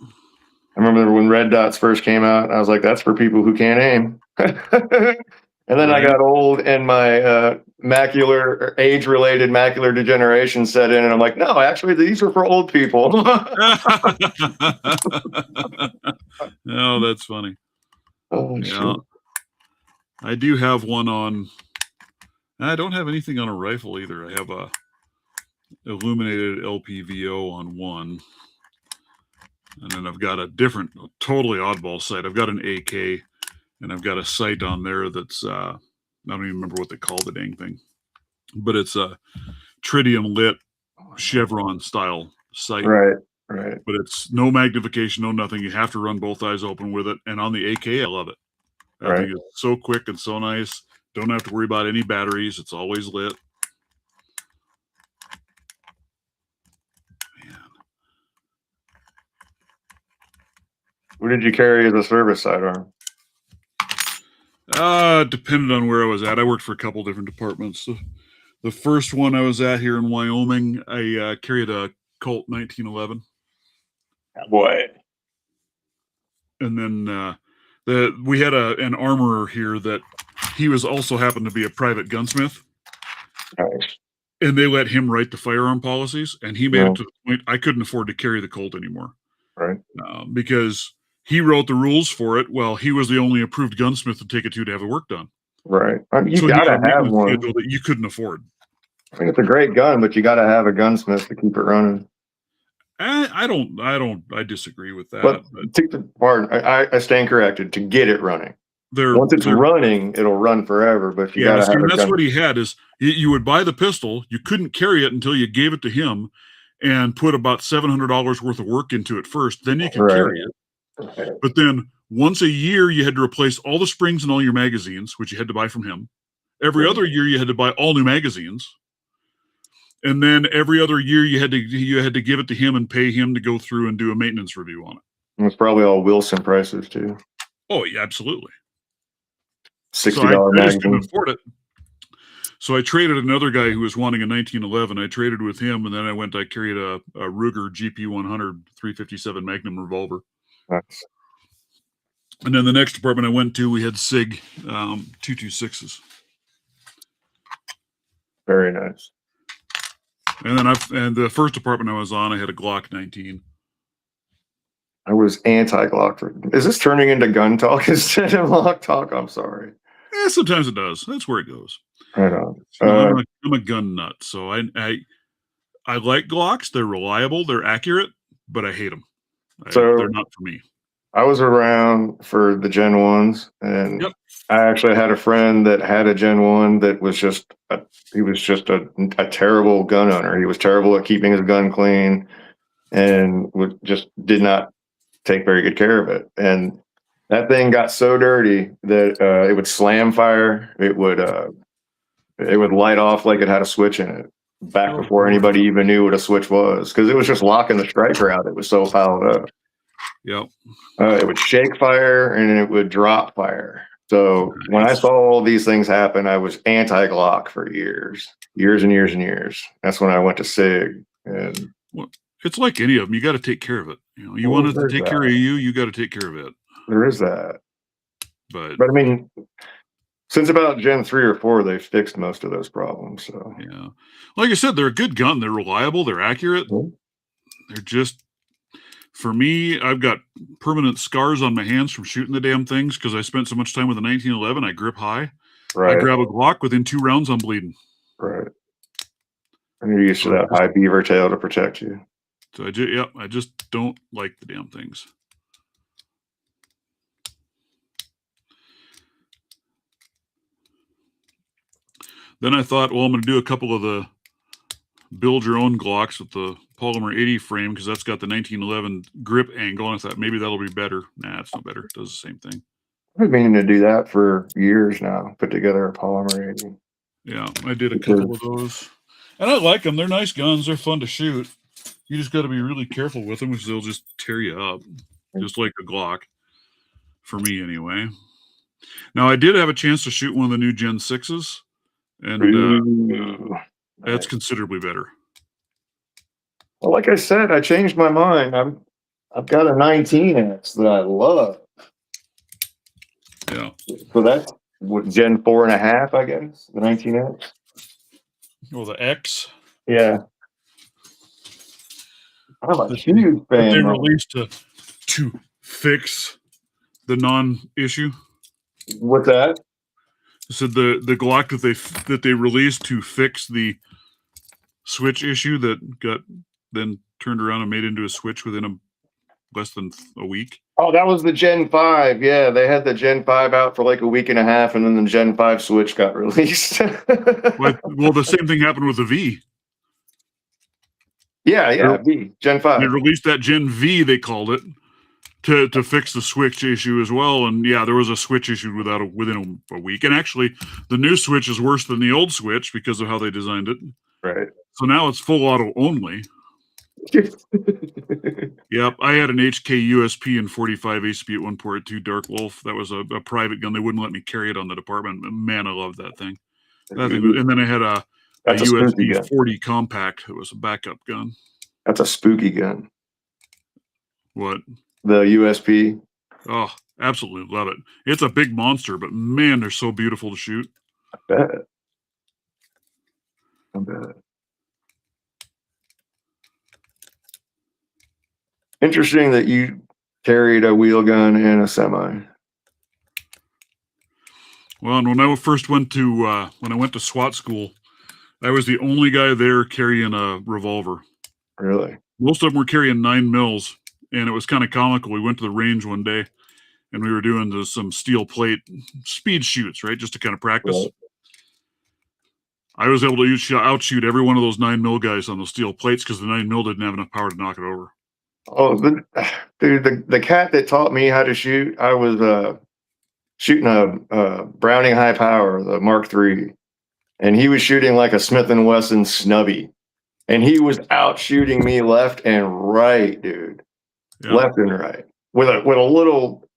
I remember when red dots first came out, I was like, that's for people who can't aim. And then I got old and my age-related macular degeneration set in, and I'm like, no, actually, these are for old people. Oh, that's funny. Oh, yeah. Shit. I do have one on. I don't have anything on a rifle either. I have a illuminated LPVO on one. And then I've got a different, totally oddball sight. I've got an AK, and I've got a sight on there that's, I don't even remember what they call the dang thing, but it's a tritium lit chevron style sight. Right, right. But it's no magnification, no nothing. You have to run both eyes open with it. And on the AK, I love it. I think it's so quick and so nice. Don't have to worry about any batteries. It's always lit. What did you carry as a service sidearm? Depended on where I was at. I worked for a couple different departments. The first one I was at here in Wyoming, I carried a Colt 1911. Boy. And then we had an armorer here that he was also happened to be a private gunsmith. Nice. And they let him write the firearm policies, and he made it to the point I couldn't afford to carry the Colt anymore. Right. Because he wrote the rules for it. Well, he was the only approved gunsmith to take it to have the work done. Right. I mean, you gotta have one that you couldn't afford. I mean, it's a great gun, but you gotta have a gunsmith to keep it running. I disagree with that. But I stand corrected. To get it running. Once it's running, it'll run forever. But you gotta have. That's what he had. Is you would buy the pistol, you couldn't carry it until you gave it to him, and put about $700 worth of work into it first. Then you could carry it. Right. But then once a year, you had to replace all the springs and all your magazines, which you had to buy from him. Every other year, you had to buy all new magazines. And then every other year, you had to give it to him and pay him to go through and do a maintenance review on it. And it's probably all Wilson prices too. Oh yeah, absolutely. $60 I just couldn't afford it. So I traded another guy who was wanting a 1911. I traded with him, and then I carried a Ruger GP100 357 Magnum revolver. Nice. And then the next department I went to, we had SIG 226s. Very nice. And then the first department I was on, I had a Glock 19. I was anti-Glock. Is this turning into gun talk instead of lock talk? I'm sorry. Sometimes it does. That's where it goes. Right on. I'm a gun nut, so I like Glocks. They're reliable, they're accurate, but I hate them. They're not for me. I was around for the Gen 1s, and Yep. I actually had a friend that had a Gen 1 that was just a terrible gun owner. He was terrible at keeping his gun clean and just did not take very good care of it. And that thing got so dirty that it would slam fire. It would light off like it had a switch in it before anybody even knew what a switch was, because it was just locking the striker out. It was so piled up. Yep. It would shake fire and it would drop fire. So when I saw all these things happen, I was anti-Glock for years and years and years. That's when I went to SIG. And it's like any of them. You got to take care of it. You want it to take care of you. You got to take care of it. There is that. But I mean, since about Gen 3 or 4, they've fixed most of those problems. So yeah, like I said, they're a good gun. They're reliable. They're accurate. They're just, for me, I've got permanent scars on my hands from shooting the damn things because I spent so much time with a 1911. I grip high. Right. I grab a Glock, within 2 rounds, I'm bleeding. Right. And you're used to that high beaver tail to protect you. So I just don't like the damn things. Then I thought, well, I'm going to do a couple of the build your own Glocks with the polymer 80 frame because that's got the 1911 grip angle. And I thought maybe that'll be better. Nah, it's not better. It does the same thing. I've been meaning to do that for years now. Put together a polymer 80. Yeah, I did a couple of those. And I like them. They're nice guns. They're fun to shoot. You just got to be really careful with them because they'll just tear you up. Just like a Glock. For me, anyway. Now, I did have a chance to shoot one of the new Gen 6s. And that's considerably better. Well, like I said, I changed my mind. I've got a 19X that I love. Yeah. So that's what, Gen 4.5, I guess, the 19X. Oh, the X. Yeah. I'm a huge fan. They released to fix the non-issue. What's that? So the Glock that they released to fix the switch issue that got then turned around and made into a switch within less than a week. Oh, that was the Gen 5. Yeah, they had the Gen 5 out for like a week and a half, and then the Gen 5 switch got released. Well, the same thing happened with the V. Yeah, V, Gen 5. They released that Gen V, they called it, to fix the switch issue as well. And yeah, there was a switch issue within a week. And actually, the new switch is worse than the old switch because of how they designed it. Right. So now it's full auto only. Yep, I had an HK USP and 45 ACP at one port, 2 Dark Wolf. That was a private gun. They wouldn't let me carry it on the department. Man, I loved that thing. And then I had a USP 40 compact. It was a backup gun. That's a spooky gun. What? The USP. Oh, absolutely love it. It's a big monster, but man, they're so beautiful to shoot. I bet. Interesting that you carried a wheel gun and a semi. Well, and when I first went to SWAT school, I was the only guy there carrying a revolver. Really? Most of them were carrying 9 mils, and it was kind of comical. We went to the range one day, and we were doing some steel plate speed shoots, right, just to kind of practice. Right. I was able to outshoot every one of those 9 mil guys on the steel plates because the 9 mil didn't have enough power to knock it over. Oh, dude, the cat that taught me how to shoot, I was shooting a Browning high power, the Mark III, and he was shooting like a Smith & Wesson snubby, and he was out shooting me left and right, dude. Yeah. Left and right with a little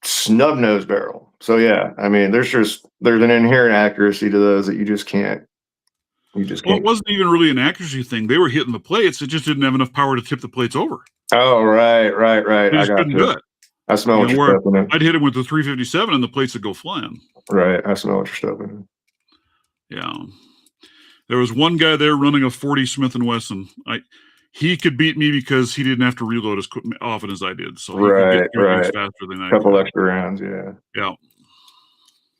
snub nose barrel. So yeah, I mean, there's an inherent accuracy to those that you just can't. Well, it wasn't even really an accuracy thing. They were hitting the plates. It just didn't have enough power to tip the plates over. Oh, right. They just couldn't do it. I smell You what know, you're where stepping in. I'd hit him with the 357 and the plates would go flying. Right. I smell what you're stepping in. Yeah. There was one guy there running a 40 Smith & Wesson. He could beat me because he didn't have to reload as often as I did. So he could get through things faster than I Couple could. extra rounds, yeah. Yeah.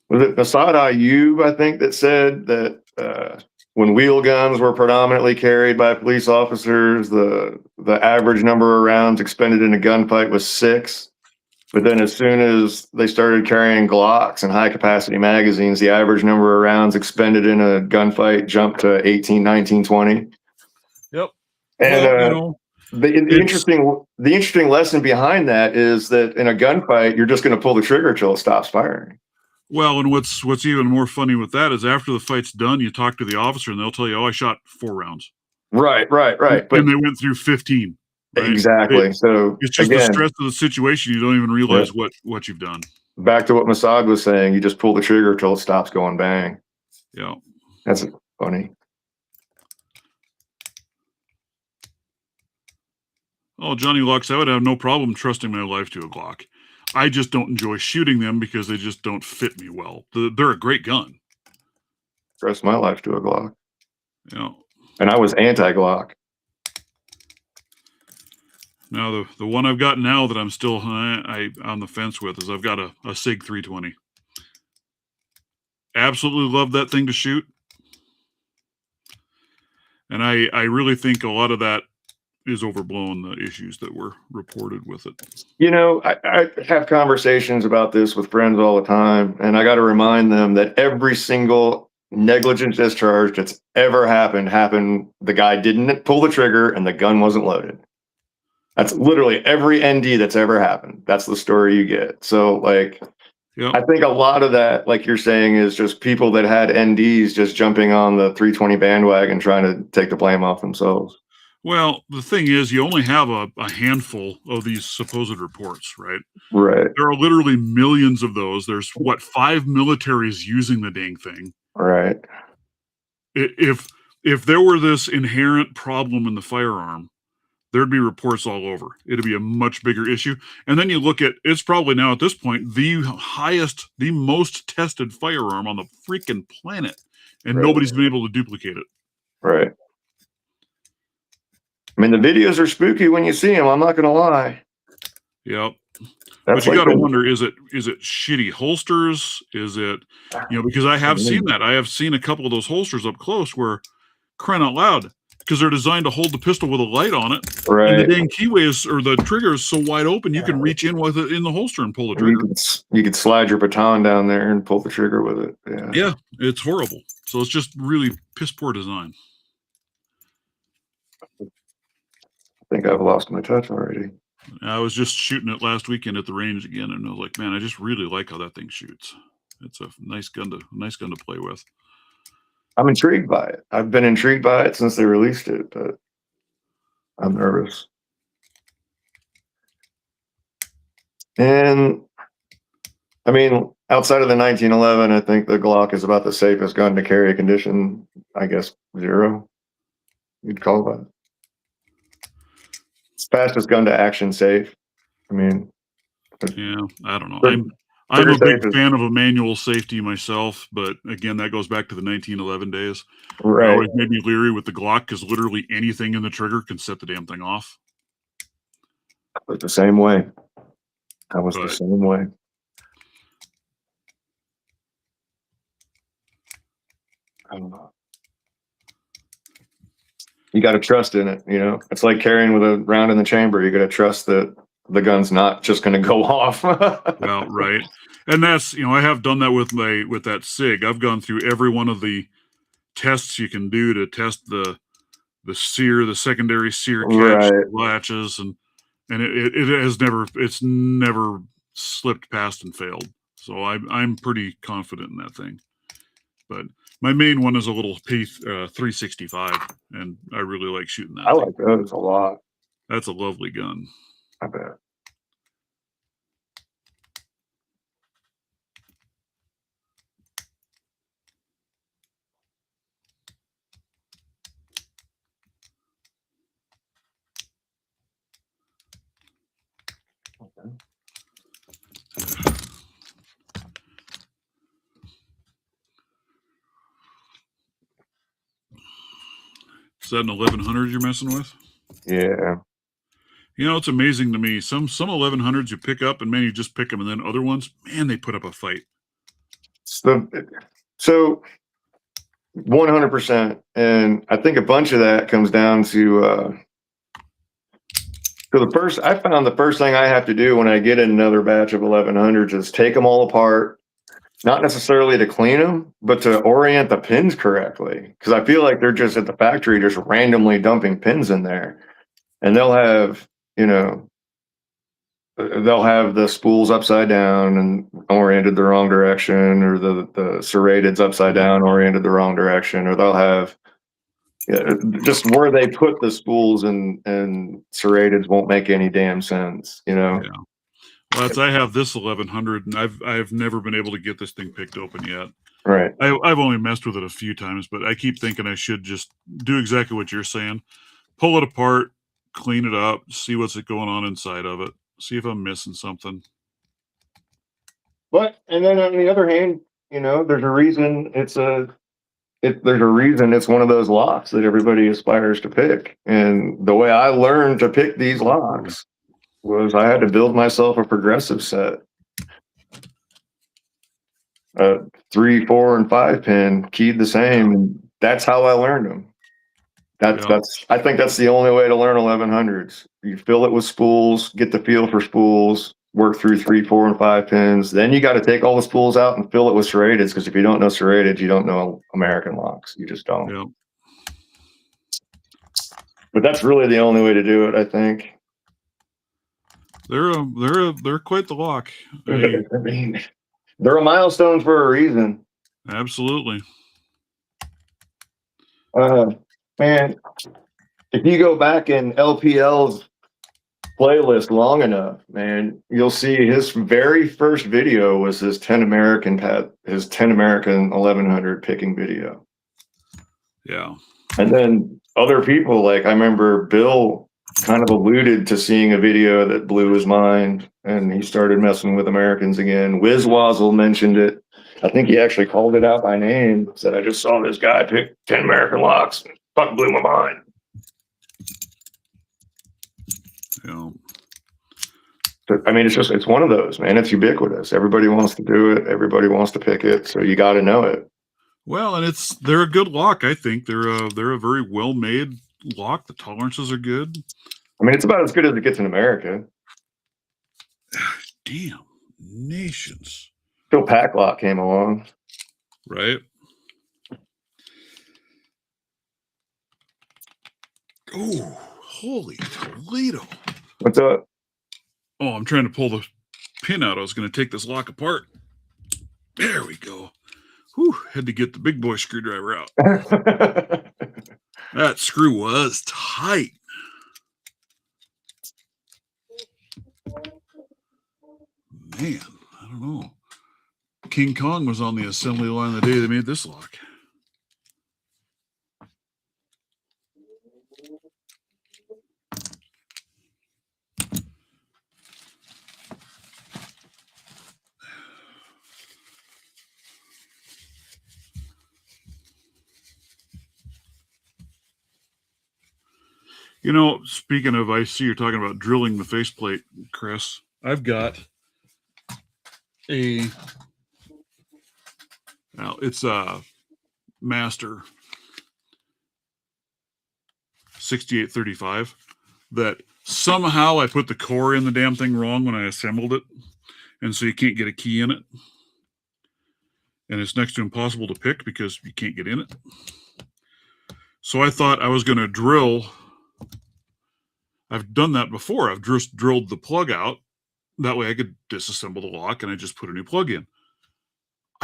Was it Asad Ayub, I think, that said that when wheel guns were predominantly carried by police officers, the average number of rounds expended in a gunfight was 6. But then as soon as they started carrying Glocks and high capacity magazines, the average number of rounds expended in a gunfight jumped to 18, 19, 20. Yep. And well, you know, the interesting lesson behind that is that in a gunfight, you're just going to pull the trigger till it stops firing. well, and what's even more funny with that is after the fight's done, you talk to the officer and they'll tell you, "Oh, I shot 4 rounds." Right. And But they went through 15. Right? exactly. So It's just the again, stress of the situation. You don't even realize what you've done. back to what Mossad was saying, you just pull the trigger till it stops going bang. Yeah. That's funny. Oh, Johnny Lux, I would have no problem trusting my life to a Glock. I just don't enjoy shooting them because they just don't fit me well. They're a great gun. Trust my life to a Glock. You know. And I was anti-Glock. Now the one I've got now that I'm still on the fence with is I've got a SIG 320. Absolutely love that thing to shoot. And I really think a lot of that is overblown, the issues that were reported with it. You know, I have conversations about this with friends all the time, and I got to remind them that every single negligent discharge that's ever happened. The guy didn't pull the trigger and the gun wasn't loaded. That's literally every ND that's ever happened. That's the story you get. So, like, Yep. I think a lot of that, like you're saying, is just people that had NDs just jumping on the 320 bandwagon, trying to take the blame off themselves. Well, the thing is, you only have a handful of these supposed reports, right? Right. There are literally millions of those. There's 5 militaries using the dang thing. Right. If there were this inherent problem in the firearm, there'd be reports all over. It'd be a much bigger issue. And then you look at it's probably now at this point the most tested firearm on the freaking planet, and nobody's been able to duplicate it. Right. I mean, the videos are spooky when you see them. I'm not going to lie. Yep. That's but you like got to wonder: is it shitty holsters? Is it because I have seen that. I have seen a couple of those holsters up close where, crying out loud, because they're designed to hold the pistol with a light on it, right. And the dang keyway or the trigger is so wide open you can reach in with it in the holster and pull the trigger. You could slide your baton down there and pull the trigger with it. Yeah, it's horrible. So it's just really piss poor design. I think I've lost my touch already. I was just shooting it last weekend at the range again, and I was like, man, I just really like how that thing shoots. It's a nice gun to play with. I'm intrigued by it. I've been intrigued by it since they released it, but I'm nervous. And I mean, outside of the 1911, I think the Glock is about the safest gun to carry condition. I guess 0. You'd call that. It's fastest gun to action safe. I mean, yeah, I don't know. I'm a big fan of a manual safety myself, but again, that goes back to the 1911 days. Right. It always made me leery with the Glock because literally anything in the trigger can set the damn thing off. But the same way. I was the same way. I don't know. You got to trust in it. It's like carrying with a round in the chamber. You got to trust that the gun's not just going to go off. Well, right. And that's, I have done that with that SIG. I've gone through every one of the tests you can do to test the secondary sear catch latches, and it's never slipped past and failed. So I'm pretty confident in that thing. But my main one is a little P365, and I really like shooting that. I like those a lot. That's a lovely gun. I bet. Okay. that an 1100 you're messing with? Yeah. You know, it's amazing to me. Some 1100s you pick up, and man, you just pick them, and then other ones, man, they put up a fight. So 100%, and I think a bunch of that comes down to I found the first thing I have to do when I get another batch of 1100s is take them all apart, not necessarily to clean them, but to orient the pins correctly. Because I feel like they're just at the factory, just randomly dumping pins in there, and they'll have, they'll have the spools upside down and oriented the wrong direction, or the serrated's upside down, oriented the wrong direction, or they'll have just where they put the spools and serrateds won't make any damn sense, Yeah. Well, I have this 1100, and I've never been able to get this thing picked open yet. Right. I've only messed with it a few times, but I keep thinking I should just do exactly what you're saying. Pull it apart, clean it up, see what's going on inside of it, see if I'm missing something. But and then on the other hand, there's a reason there's a reason it's one of those locks that everybody aspires to pick. And the way I learned to pick these locks was I had to build myself a progressive set. 3, 4, and 5 pin keyed the same, and that's how I learned them. I think that's the only way to learn 1100s. You fill it with spools, get the feel for spools, work through 3, 4, and 5 pins. Then you got to take all the spools out and fill it with serrateds, because if you don't know serrateds, you don't know American locks. You just don't. Yeah. But that's really the only way to do it, I think. They're quite the lock. I mean, they're a milestone for a reason. Absolutely. Man, if you go back in LPL's playlist long enough, man, you'll see his very first video was his 10 American 1100 picking video. Yeah. And then other people, like I remember Bill kind of alluded to seeing a video that blew his mind, and he started messing with Americans again. Wizwazzle mentioned it. I think he actually called it out by name, said, I just saw this guy pick 10 American locks. Fucking blew my mind. Yeah. I mean, it's one of those, man. It's ubiquitous. Everybody wants to do it. Everybody wants to pick it. So you got to know it. Well, and they're a good lock. I think they're a very well made lock. The tolerances are good. I mean, it's about as good as it gets in America. Damn nations. Till Pack Lock came along. Right. Oh, holy Toledo. What's up? Oh, I'm trying to pull the pin out. I was going to take this lock apart. There we go. Whew, had to get the big boy screwdriver out. That screw was tight. Man, I don't know. King Kong was on the assembly line the day they made this lock. You know, speaking of, I see you're talking about drilling the faceplate, Chris. I've got it's a Master 6835 that somehow I put the core in the damn thing wrong when I assembled it. And so you can't get a key in it. And it's next to impossible to pick because you can't get in it. So I thought I was going to drill. I've done that before. I've just drilled the plug out. That way I could disassemble the lock and I just put a new plug in.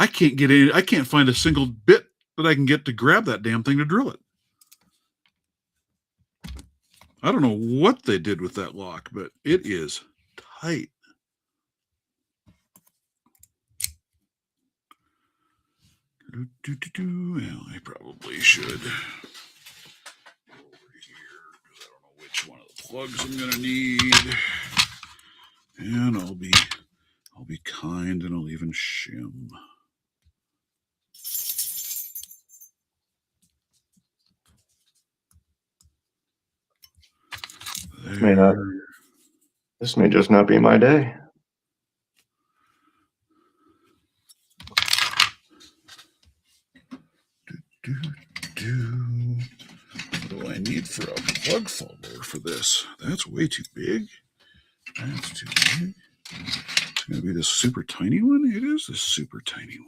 I can't get in. I can't find a single bit that I can get to grab that damn thing to drill it. I don't know what they did with that lock, but it is tight. Well, I probably should. Over here, because I don't know which one of the plugs I'm gonna need. And I'll be kind and I'll even shim. This may just not be my day. What do I need for a plug folder for this? That's way too big. That's too big. It's going to be this super tiny one? It is this super tiny one.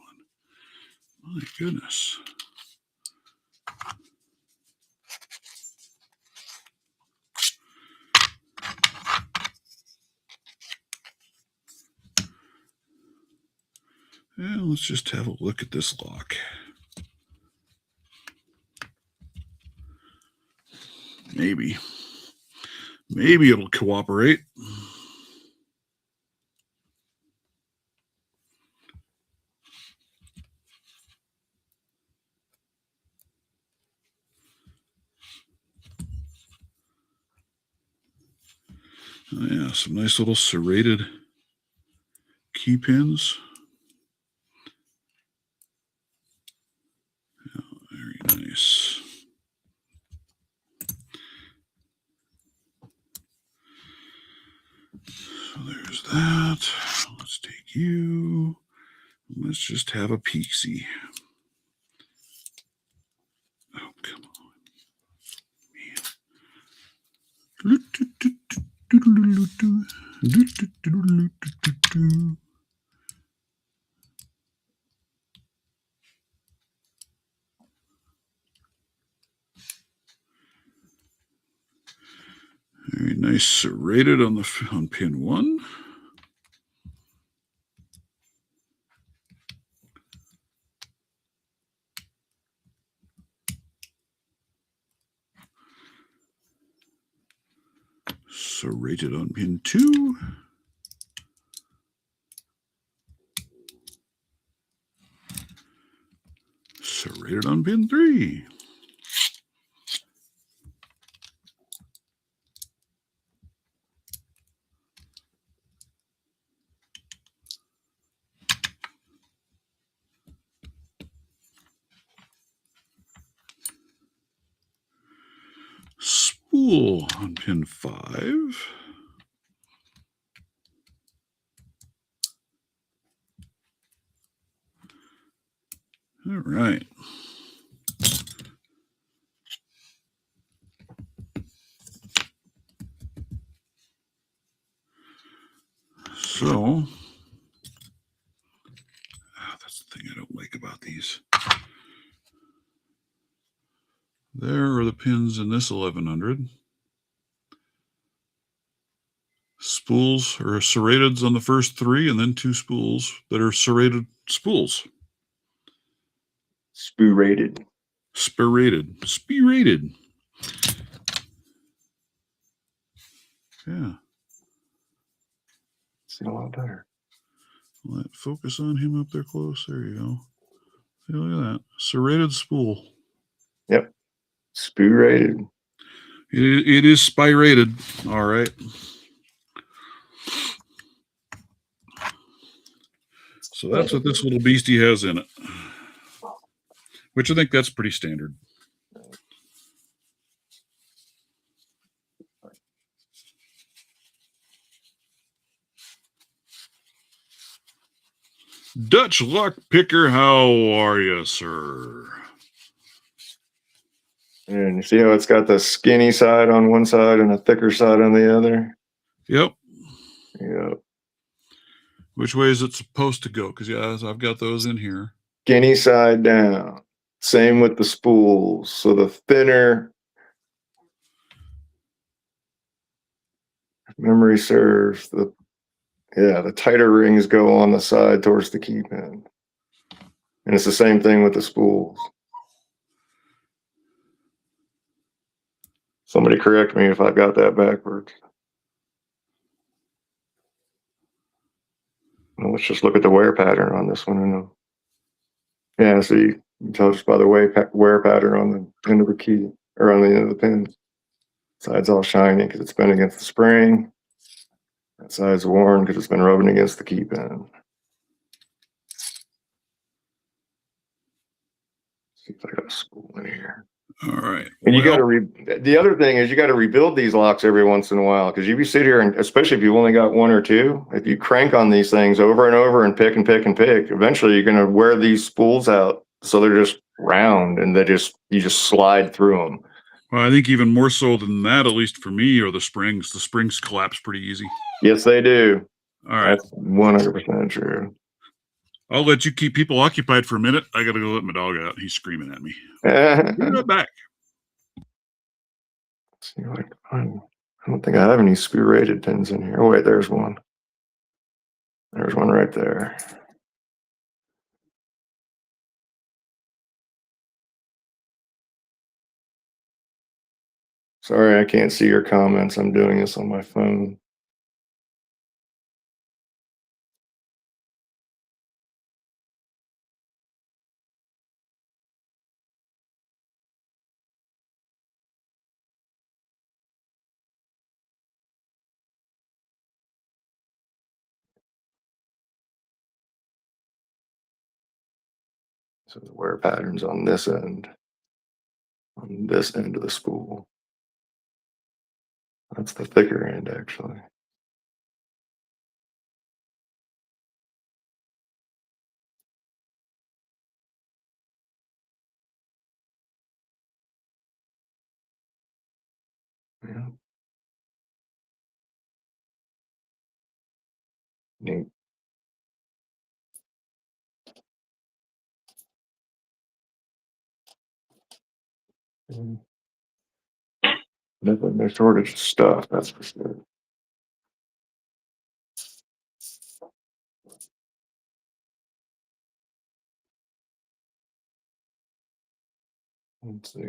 My goodness. Yeah, let's just have a look at this lock. Maybe it'll cooperate. Oh, yeah, some nice little serrated key pins. Oh, very nice. So there's that. Let's take you. Let's just have a peek-see. Oh, come on. Man. Very nice serrated on pin 1. Serrated on pin 2. Serrated on pin 3. Spool on pin 5. All right. So, that's the thing I don't like about these. There are the pins in this 1100. Spools or serrateds on the first 3, and then 2 spools that are serrated spools. Spirated. Spirated. Yeah. See a lot better. Let focus on him up there close. There you go. See, look at that. Serrated spool. Yep. Spirated. It is spirated. All right. So that's what this little beastie has in it, which I think that's pretty standard. Dutch Luck Picker, how are you, sir? And you see how it's got the skinny side on one side and a thicker side on the other? Yep. Yep. Which way is it supposed to go? Because, yeah, I've got those in here. Skinny side down. Same with the spools. So the thinner, memory serves, the tighter rings go on the side towards the key pin. And it's the same thing with the spools. Somebody correct me if I got that backwards. Well, let's just look at the wear pattern on this one. Yeah, so you can tell just by the wear pattern on the end of the key, or on the end of the pin. Side's all shiny because it's been against the spring. That side's worn because it's been rubbing against the key pin. See if I got a spool in here. All right. And you got Well, to the other thing is you got to rebuild these locks every once in a while, because if you sit here and especially if you've only got one or two, if you crank on these things over and over and pick and pick and pick, eventually you're going to wear these spools out so they're just round and you just slide through them. I think even more so than that, at least for me, are the springs. The springs collapse pretty easy. Yes, they do. All right. That's 100% true. I'll let you keep people occupied for a minute. I got to go let my dog out. He's screaming at me. Be right back. See, I don't think I have any screw rated pins in here. Oh, wait, there's one. There's one right there. Sorry, I can't see your comments. I'm doing this on my phone. So the wear patterns on this end of the spool. That's the thicker end, actually. Yeah. Neat. Definitely no shortage of stuff, that's for sure. Let's see.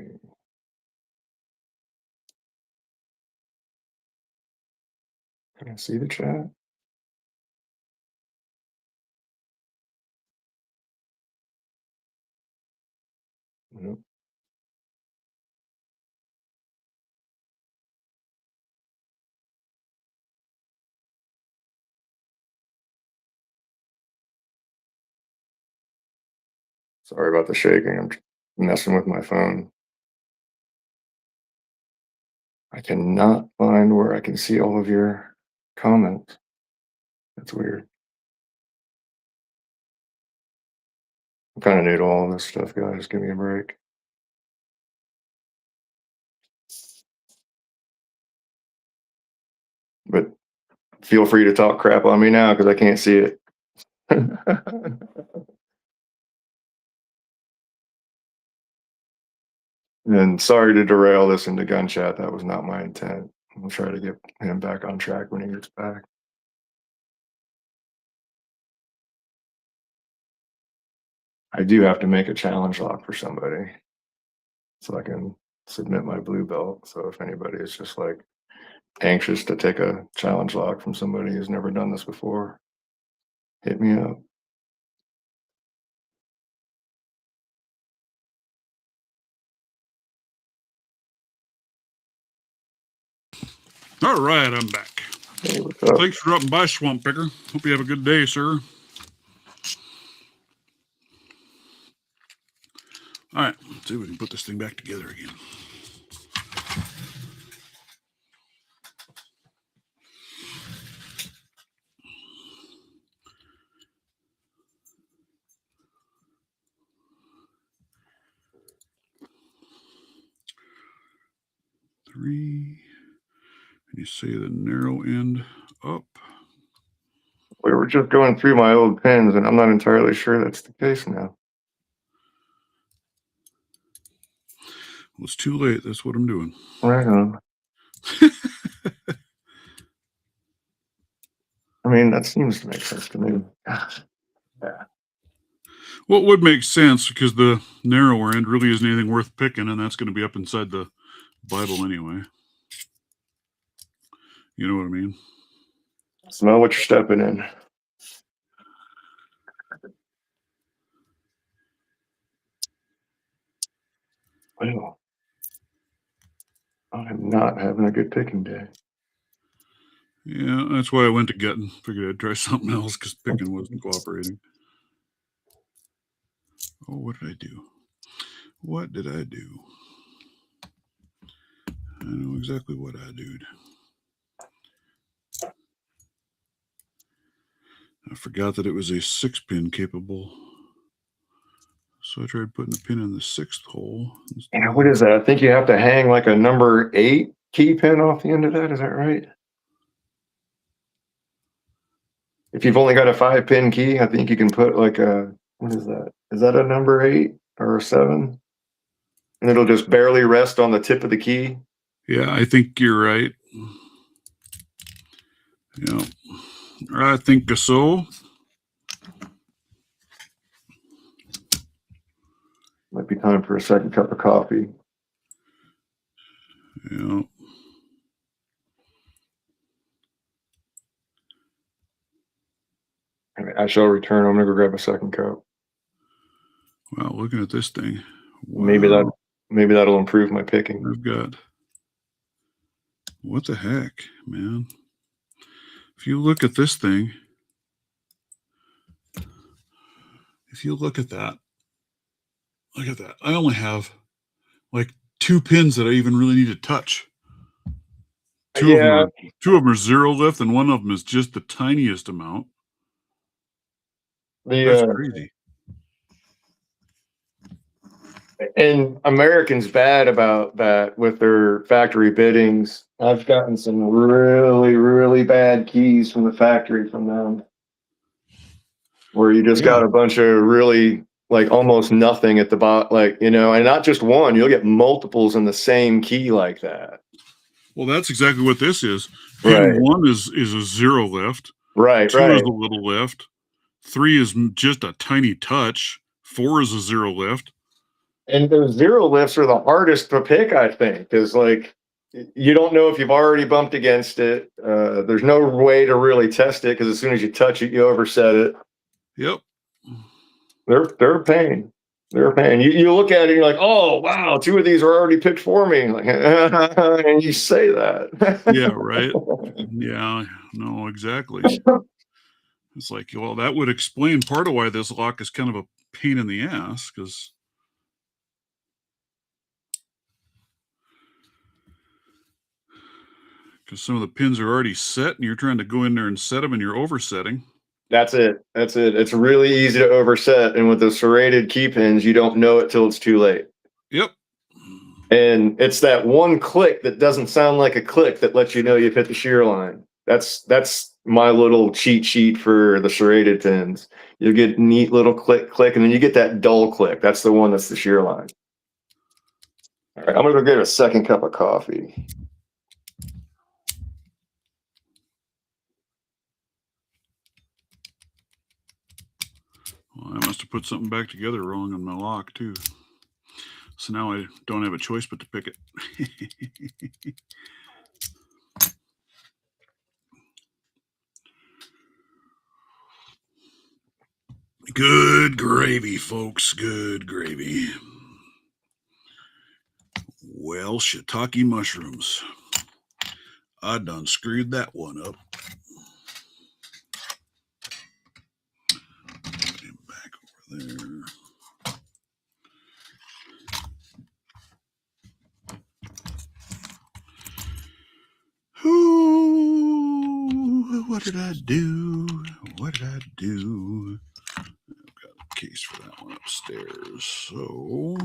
Can I see the chat? Nope. Sorry about the shaking. I'm messing with my phone. I cannot find where I can see all of your comments. That's weird. I'm kind of new to all of this stuff, guys. Give me a break. But feel free to talk crap on me now because I can't see it. And sorry to derail this into gun chat. That was not my intent. I'll try to get him back on track when he gets back. I do have to make a challenge lock for somebody so I can submit my blue belt. So if anybody is just like anxious to take a challenge lock from somebody who's never done this before, hit me up. All right, I'm back. Hey, what's up? Thanks for dropping by, Swamp Picker. Hope you have a good day, sir. All right, let's see if we can put this thing back together again. Three. And you say the narrow end up. We were just going through my old pins, and I'm not entirely sure that's the case now. Well, it's too late. That's what I'm doing. Right on. I mean, that seems to make sense to me. Yeah. Well, it would make sense because the narrower end really isn't anything worth picking, and that's going to be up inside the Bible anyway. You know what I mean? Smell what you're stepping in. Well, I'm not having a good picking day. Yeah, that's why I went to gutting. Figured I'd try something else because picking wasn't cooperating. Oh, what did I do? What did I do? I know exactly what I do. I forgot that it was a 6-pin capable. So I tried putting a pin in the 6th hole. And what is that? I think you have to hang like a number 8 key pin off the end of that. Is that right? If you've only got a 5-pin key, I think you can put like a, what is that? Is that a number 8 or a 7? And it'll just barely rest on the tip of the key. Yeah, I think you're right. Yeah, I think so. Might be time for a second cup of coffee. Yeah. I shall return. I'm gonna go grab a second cup. Wow, looking at this thing. Wow. Maybe that'll improve my picking. I've got, what the heck, man? If you look at this thing, if you look at that, I only have like 2 pins that I even really need to touch. Two of them are 0 lift, and one of them is just the tiniest amount. That's crazy. And Americans bad about that with their factory biddings. I've gotten some really, really bad keys from the factory from them, where you just got a bunch of really like almost nothing at the bottom, like, and not just one, you'll get multiples in the same key like that. Well, that's exactly what this is. Pin 1 is a 0 lift. Right. 2 is a little lift. 3 is just a tiny touch. 4 is a 0 lift. And those 0 lifts are the hardest to pick, I think, because like you don't know if you've already bumped against it. There's no way to really test it because as soon as you touch it, you overset it. Yep. They're a pain. They're a pain. You look at it and you're like, oh wow, 2 of these are already picked for me. Like, and you say that. Yeah, right. Yeah, no, exactly. It's like, well, that would explain part of why this lock is kind of a pain in the ass, because some of the pins are already set and you're trying to go in there and set them and you're oversetting. That's it. It's really easy to overset. And with those serrated key pins, you don't know it till it's too late. Yep. And it's that one click that doesn't sound like a click that lets you know you've hit the shear line. That's my little cheat sheet for the serrated pins. You'll get neat little click, click, and then you get that dull click. That's the one that's the shear line. All right, I'm gonna go get a second cup of coffee. Well, I must have put something back together wrong on my lock too. So now I don't have a choice but to pick it. Good gravy, folks. Good gravy. Well, shiitake mushrooms. I done screwed that one up. Put him back over there. Ooh, what did I do? What did I do? I've got a case for that one upstairs. So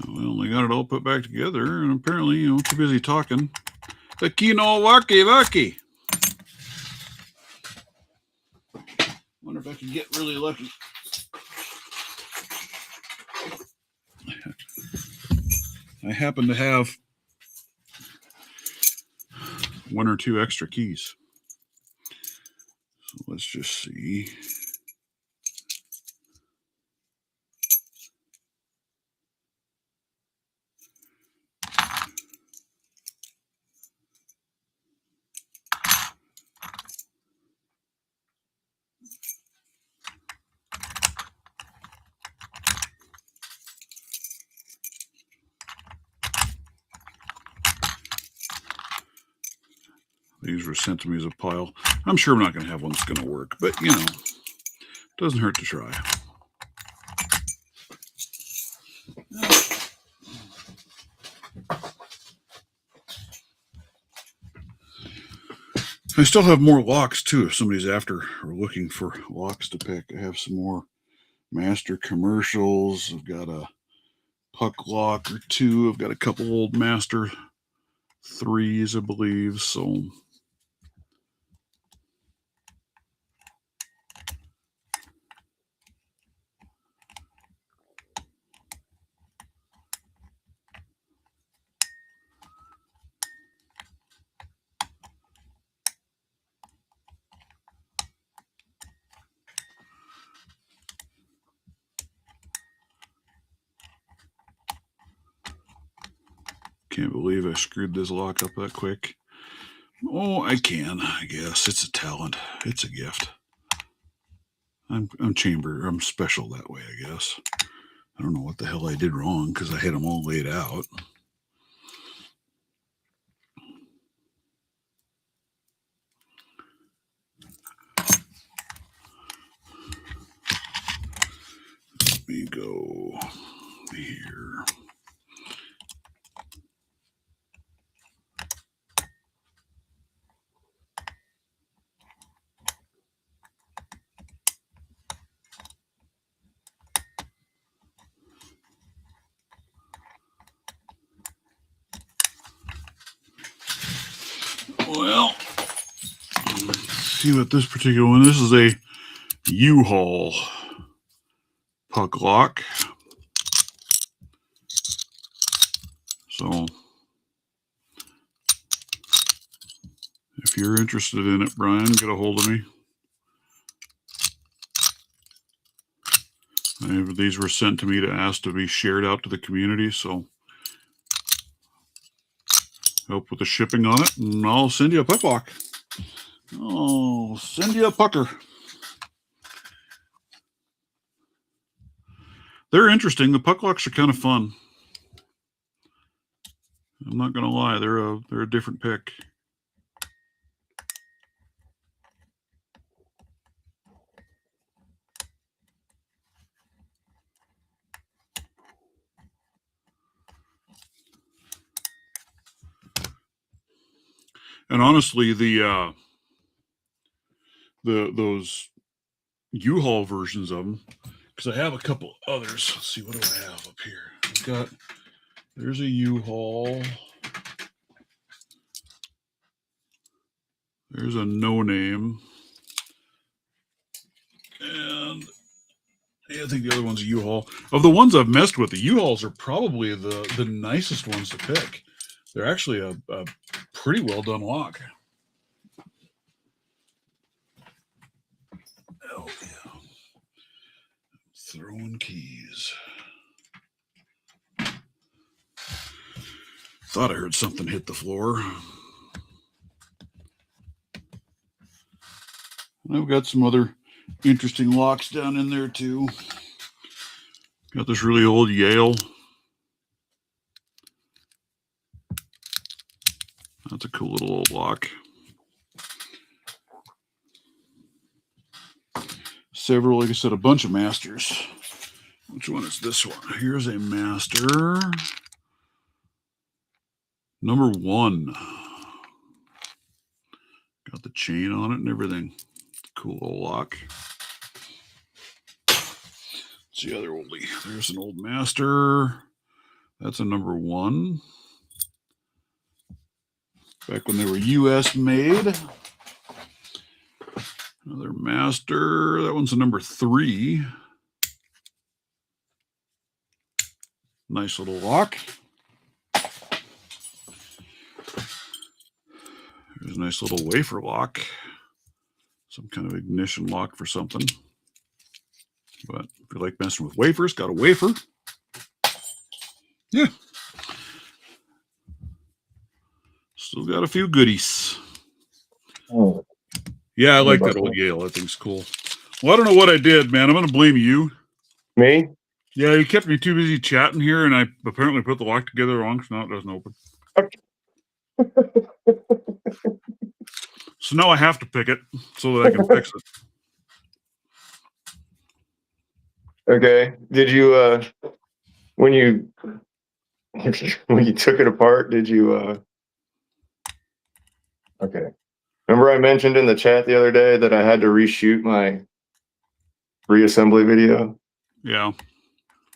we only got it all put back together, and apparently, too busy talking. The kino waki waki. Wonder if I can get really lucky. I happen to have 1 or 2 extra keys. So let's just see. These were sent to me as a pile. I'm sure I'm not going to have one that's going to work, but you know, doesn't hurt to try. I still have more locks too. If somebody's after or looking for locks to pick, I have some more master commercials. I've got a puck lock or two. I've got a couple old master 3s, I believe. So can't believe I screwed this lock up that quick. Oh, I can, I guess. It's a talent. It's a gift. I'm special that way, I guess. I don't know what the hell I did wrong because I had them all laid out. Let me go here. Well, let's see what this particular one. This is a U-Haul puck lock. So if you're interested in it, Brian, get a hold of me. These were sent to me to ask to be shared out to the community, so help with the shipping on it, and I'll send you a puck lock. I'll send you a pucker. They're interesting. The puck locks are kind of fun. I'm not going to lie. They're a different pick. And honestly, those U-Haul versions of them, because I have a couple others. Let's see, what do I have up here? There's a U-Haul. There's a no name. And I think the other one's a U-Haul. Of the ones I've messed with, the U-Hauls are probably the nicest ones to pick. They're actually a pretty well done lock. Oh, yeah. Throwing keys. Thought I heard something hit the floor. I've got some other interesting locks down in there too. Got this really old Yale. That's a cool little old lock. Several, like I said, a bunch of masters. Which one is this one? Here's a master. Number 1. Got the chain on it and everything. Cool old lock. It's the other oldie. There's an old master. That's a number 1. Back when they were US made. Another master. That one's a number 3. Nice little lock. There's a nice little wafer lock. Some kind of ignition lock for something. But if you like messing with wafers, got a wafer. Yeah. Still got a few goodies. Oh. Yeah, I like that old Yale. That thing's cool. Well, I don't know what I did, man. I'm going to blame you. Me? Yeah, you kept me too busy chatting here, and I apparently put the lock together wrong, so now it doesn't open. So now I have to pick it so that I can fix it. Okay. Did you when you when you took it apart, did you okay. Remember I mentioned in the chat the other day that I had to reshoot my reassembly video? Yeah.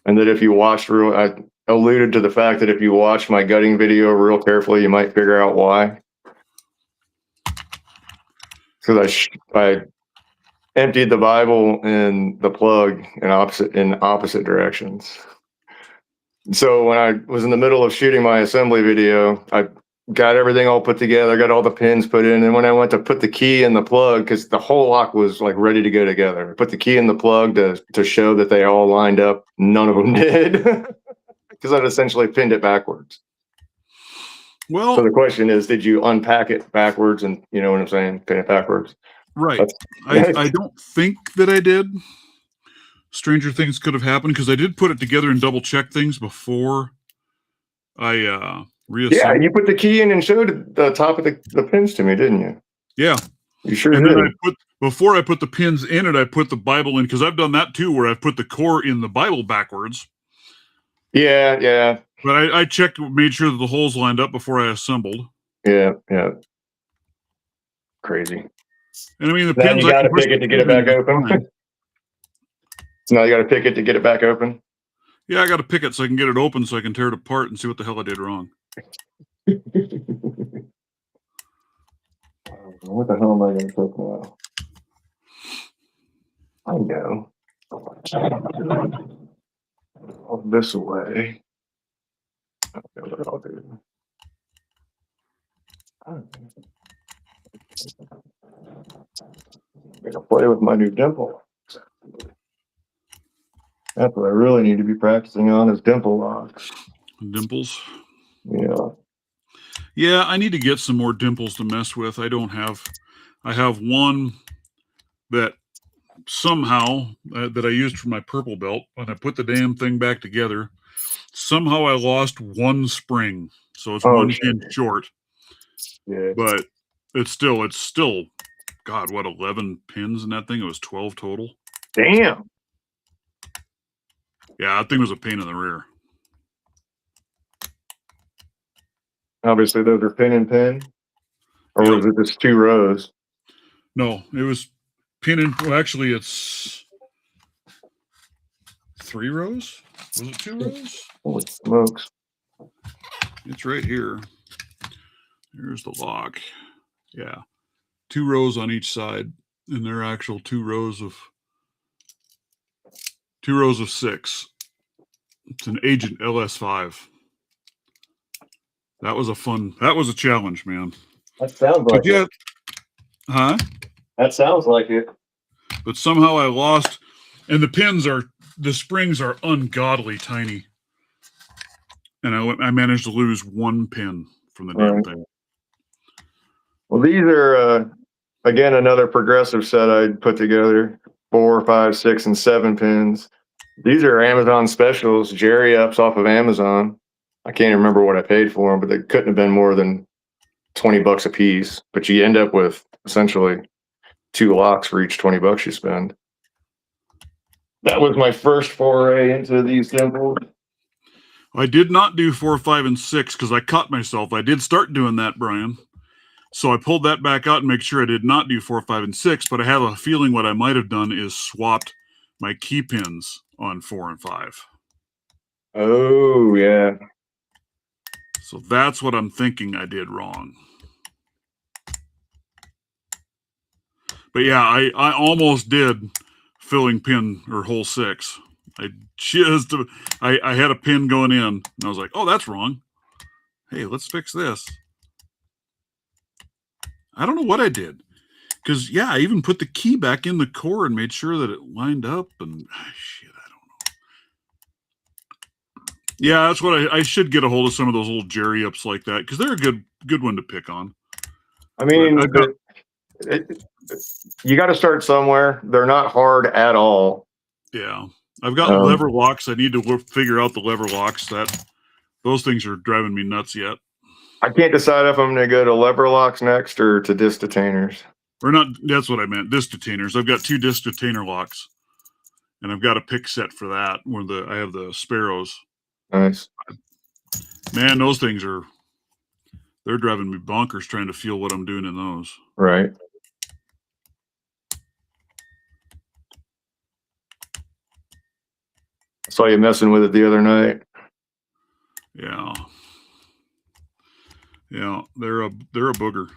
And that if you watched I alluded to the fact that if you watch my gutting video real carefully, you might figure out why. Because I emptied the Bible and the plug in opposite directions. So when I was in the middle of shooting my assembly video, I got everything all put together, got all the pins put in, and when I went to put the key in the plug, because the whole lock was like ready to go together, I put the key in the plug to show that they all lined up. None of them did, because I'd essentially pinned it backwards. Well, so the question is, did you unpack it backwards, and you know what I'm saying, pin it backwards? Right. I don't think that I did. Stranger things could have happened because I did put it together and double check things before I reassembled. Yeah, you put the key in and showed the top of the pins to me, didn't you? Yeah. You sure and did. Then before I put the pins in it, I put the Bible in, because I've done that too, where I've put the core in the Bible backwards. Yeah, yeah. But I checked, made sure that the holes lined up before I assembled. Yeah, yeah. Crazy. And I mean, the now pins, you got to pick it to get it back open. So now you got to pick it to get it back open. Yeah, I got to pick it so I can get it open so I can tear it apart and see what the hell I did wrong. What the hell am I going to talk about? I know. All this away. I don't know what I'll do. I'm gonna play with my new dimple. That's what I really need to be practicing on, is dimple locks. Dimples? Yeah. Yeah, I need to get some more dimples to mess with. I have one that somehow that I used for my purple belt. When I put the damn thing back together, somehow I lost one spring. So it's one pin short. Yeah. But it's still, God, what, 11 pins in that thing? It was 12 total. Damn. Yeah, that thing was a pain in the rear. Obviously, those are pin and pin. Or was it just 2 rows? No, it was pin and, well, actually, it's 3 rows? Was it 2 rows? Holy smokes. It's right here. Here's the lock. Yeah. 2 rows on each side, and they're actual 2 rows of 6. It's an Agent LS5. That was a challenge, man. That sounds like it. Huh? That sounds like it. But somehow I lost, and the springs are ungodly tiny. And I managed to lose 1 pin from the damn thing. Well, these are, again, another progressive set I'd put together. 4, 5, 6, and 7 pins. These are Amazon specials, Jerry ups off of Amazon. I can't even remember what I paid for them, but they couldn't have been more than $20 a piece. But you end up with essentially 2 locks for each $20 you spend. That was my first foray into these dimples. I did not do 4, 5, and 6 because I caught myself. I did start doing that, Brian. So I pulled that back out and make sure I did not do 4, 5, and 6. But I have a feeling what I might have done is swapped my key pins on 4 and 5. Oh, yeah. So that's what I'm thinking I did wrong. But yeah, I almost did filling pin or hole 6. I had a pin going in, and I was like, oh, that's wrong. Hey, let's fix this. I don't know what I did. Because, yeah, I even put the key back in the core and made sure that it lined up. And shit, I don't know. Yeah, that's what I should get a hold of some of those old Jerry ups like that, because they're a good one to pick on. I mean, you got to start somewhere. They're not hard at all. Yeah. I've got lever locks. I need to figure out the lever locks. Those things are driving me nuts yet. I can't decide if I'm going to go to lever locks next or to disc detainers. Or not, that's what I meant, disc detainers. I've got 2 disc detainer locks, and I've got a pick set for that where I have the Sparrows. Nice. Man, those things they're driving me bonkers trying to feel what I'm doing in those. Right. I saw you messing with it the other night. Yeah. Yeah, they're a booger.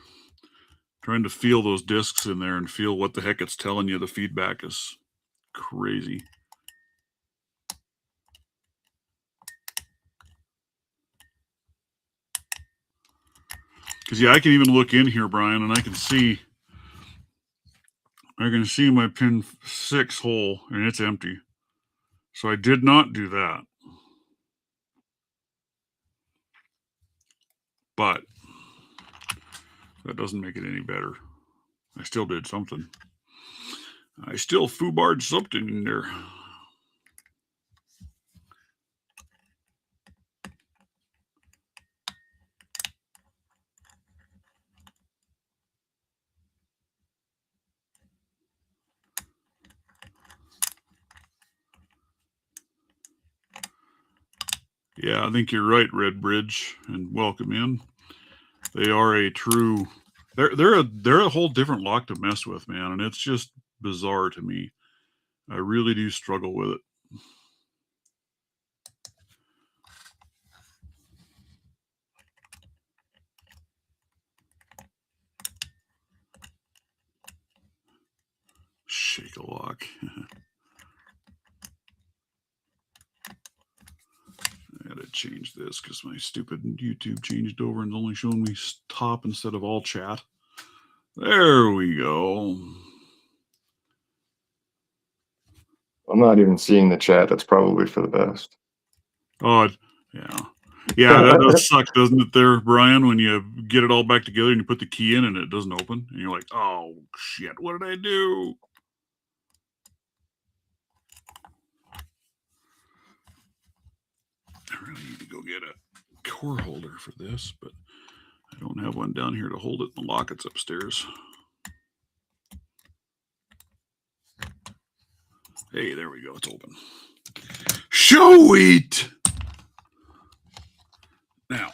Trying to feel those discs in there and feel what the heck it's telling you. The feedback is crazy. Because yeah, I can even look in here, Brian, and I can see my pin 6 hole, and it's empty. So I did not do that. But that doesn't make it any better. I still did something. I still foobarred something in there. Yeah, I think you're right, Red Bridge, and welcome in. They are a true. They're a whole different lock to mess with, man, and it's just bizarre to me. I really do struggle with it. Shake a lock. I gotta change this because my stupid YouTube changed over and only showing me top instead of all chat. There we go. I'm not even seeing the chat. That's probably for the best. Oh, yeah. Yeah, that does suck, doesn't it there, Brian, when you get it all back together and you put the key in and it doesn't open? And you're like, oh, shit, what did I do? I really need to go get a core holder for this, but I don't have one down here to hold it. The locket's upstairs. Hey, there we go. It's open. Show it! Now,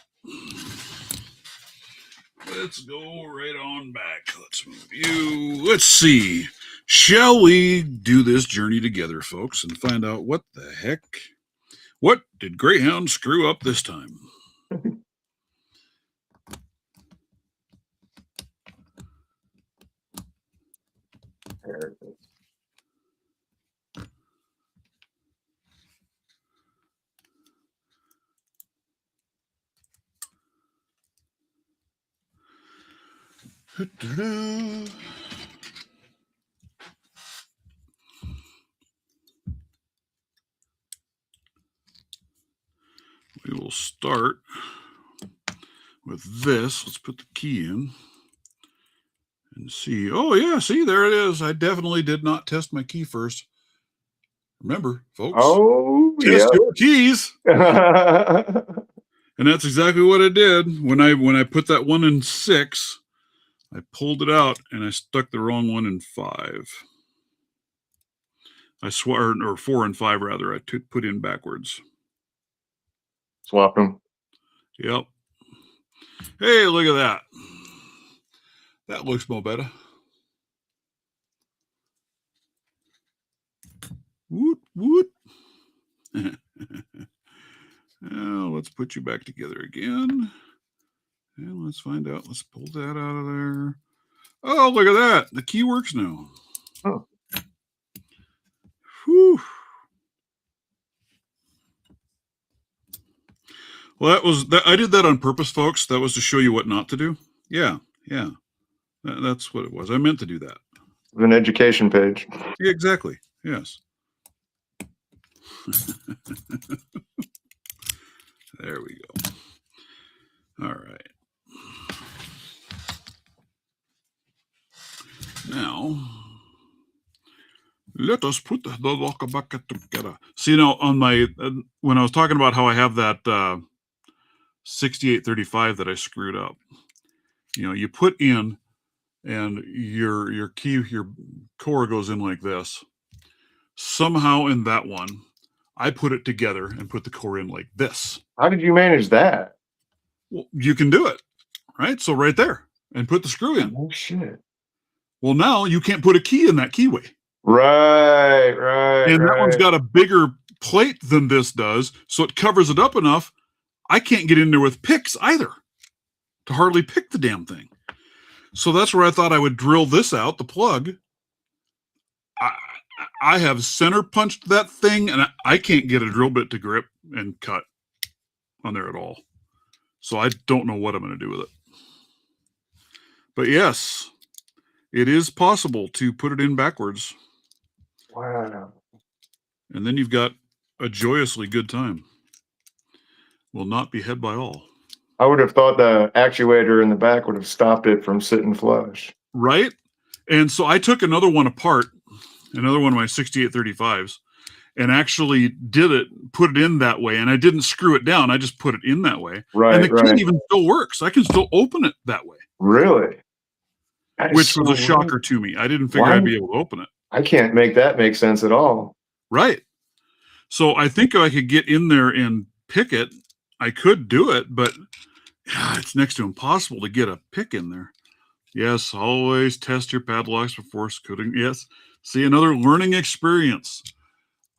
let's go right on back. Let's move you. Let's see. Shall we do this journey together, folks, and find out what the heck? What did Greyhound screw up this time? There it is. We will start with this. Let's put the key in and see. Oh, yeah, see, there it is. I definitely did not test my key first. Remember, folks, test your keys. And that's exactly what I did. When I put that one in 6, I pulled it out and I stuck the wrong one in 5. I swore, or 4 and 5 rather. I put in backwards. Swapped them. Yep. Hey, look at that. That looks more better. Woot woot. Now let's put you back together again. And let's find out. Let's pull that out of there. Oh, look at that. The key works now. Oh. Whew. Well, I did that on purpose, folks. That was to show you what not to do. Yeah. That's what it was. I meant to do that. An education page. Yeah, exactly. Yes. There we go. All right. Now, let us put the lock back together. See, now on my when I was talking about how I have that 6835 that I screwed up. You know, you put in, and your core goes in like this. Somehow in that one, I put it together and put the core in like this. How did you manage that? Well, you can do it, right? So right there, and put the screw in. Oh shit. Well, now you can't put a key in that keyway. Right. And that one's got a bigger plate than this does, so it covers it up enough. I can't get in there with picks either to hardly pick the damn thing. So that's where I thought I would drill this out, the plug. I have center punched that thing, and I can't get a drill bit to grip and cut on there at all. So I don't know what I'm going to do with it. But yes, it is possible to put it in backwards. Wow. And then you've got a joyously good time. Will not be had by all. I would have thought the actuator in the back would have stopped it from sitting flush. Right? And so I took another one apart, another one of my 6835s, and actually put it in that way. And I didn't screw it down. I just put it in that way. Right. And the key even still works. I can still open it that way. Really? Which was a shocker to me. I didn't figure I'd be able to open it. I can't make that make sense at all. Right. So I think if I could get in there and pick it, I could do it, but it's next to impossible to get a pick in there. Yes, always test your padlocks before scooting. Yes. See, another learning experience.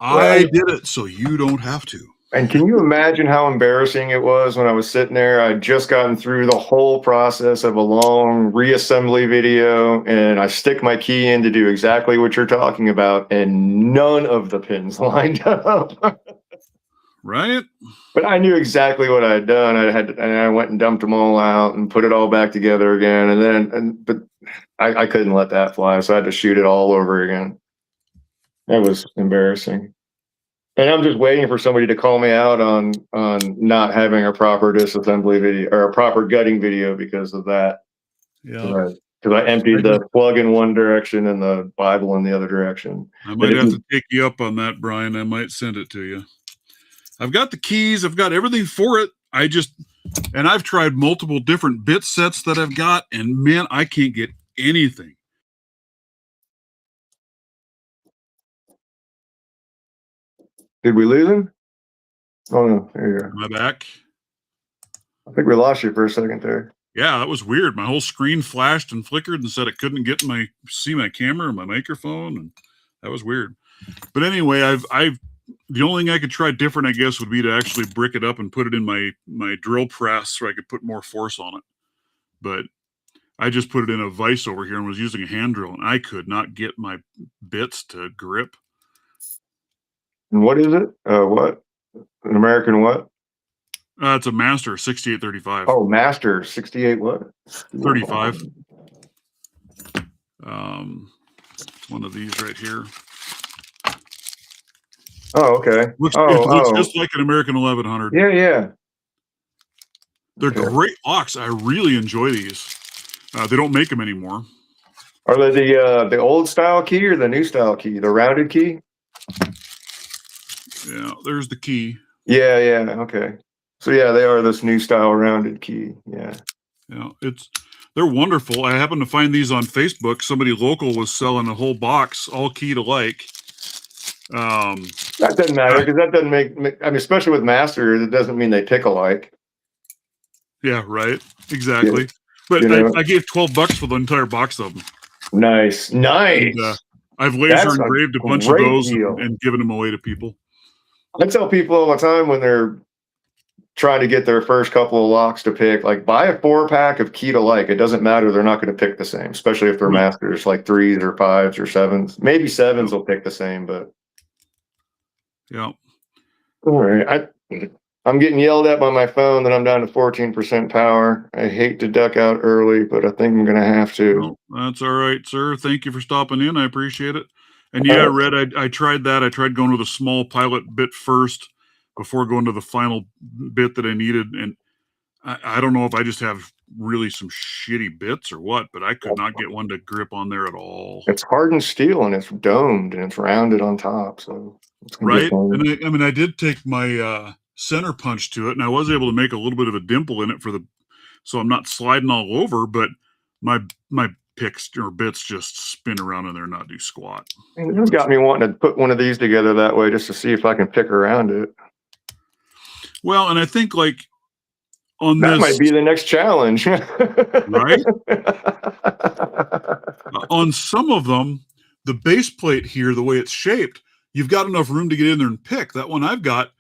I did it so you don't have to. And can you imagine how embarrassing it was when I was sitting there? I'd just gotten through the whole process of a long reassembly video, and I stick my key in to do exactly what you're talking about, and none of the pins lined up. Right? But I knew exactly what I had done. And I went and dumped them all out and put it all back together again. But I couldn't let that fly, so I had to shoot it all over again. That was embarrassing. And I'm just waiting for somebody to call me out on not having a proper disassembly video or a proper gutting video because of that. Yeah. Because I emptied the plug in one direction and the Bible in the other direction. I might have to take you up on that, Brian. I might send it to you. I've got the keys. I've got everything for it. And I've tried multiple different bit sets that I've got, and man, I can't get anything. Did we lose him? Oh no, there you go. Am I back? I think we lost you for a second there. Yeah, that was weird. My whole screen flashed and flickered and said it couldn't see my camera or my microphone, and that was weird. But anyway, the only thing I could try different, I guess, would be to actually brick it up and put it in my drill press so I could put more force on it. But I just put it in a vise over here and was using a hand drill, and I could not get my bits to grip. And what is it? What? An American what? It's a Master 6835. Oh, Master 68 what? 35. It's one of these right here. Oh, okay. It looks just like an American 1100. Yeah. They're great locks. I really enjoy these. They don't make them anymore. Are they the old style key or the new style key? The rounded key? Yeah, there's the key. Yeah. Okay. So yeah, they are this new style rounded key. Yeah. Yeah, they're wonderful. I happened to find these on Facebook. Somebody local was selling a whole box, all keyed alike. That doesn't matter because that doesn't make. I mean, especially with Masters, it doesn't mean they pick alike. Yeah, right. Exactly. Yeah. But I gave $12 for the entire box of them. Nice. And, I've laser engraved a bunch of those and given them away to people. I tell people all the time when they're trying to get their first couple of locks to pick, like buy a 4-pack of keyed alike. It doesn't matter. They're not going to pick the same, especially if they're Masters, like 3s or 5s or 7s. Maybe 7s will pick the same, but. Yeah. All right. I'm getting yelled at by my phone that I'm down to 14% power. I hate to duck out early, but I think I'm going to have to. Well, that's all right, sir. Thank you for stopping in. I appreciate it. And yeah, Red, I tried that. I tried going with a small pilot bit first before going to the final bit that I needed. And I don't know if I just have really some shitty bits or what, but I could not get one to grip on there at all. It's hardened steel and it's domed and it's rounded on top. So right. And I did take my center punch to it, and I was able to make a little bit of a dimple in it so I'm not sliding all over, but my picks or bits just spin around in there and not do squat. And you got me wanting to put one of these together that way just to see if I can pick around it. Well, and I think like on that this might be the next challenge, right? On some of them, the base plate here, the way it's shaped, you've got enough room to get in there and pick. That one I've got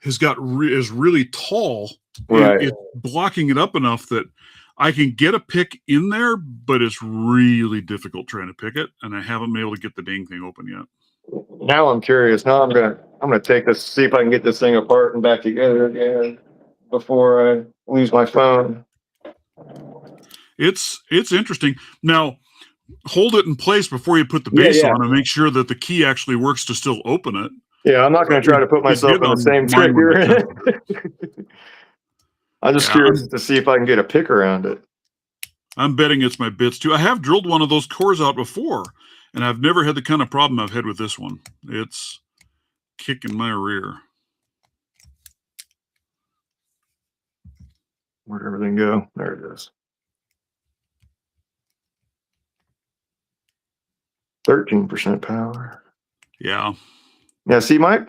is really tall. right? It's blocking it up enough that I can get a pick in there, but it's really difficult trying to pick it, and I haven't been able to get the dang thing open yet. Now I'm curious. Now I'm gonna take this, see if I can get this thing apart and back together again before I lose my phone. It's interesting. Now, hold it in place before you put the base on and make sure that the key actually works to still open it. Yeah, I'm not going to try to put myself in the same trick you're in. I'm just curious to see if I can get a pick around it. I'm betting it's my bits too. I have drilled one of those cores out before, and I've never had the kind of problem I've had with this one. It's kicking my rear. Where'd everything go? There it is. 13% power. Yeah. Yeah, see, my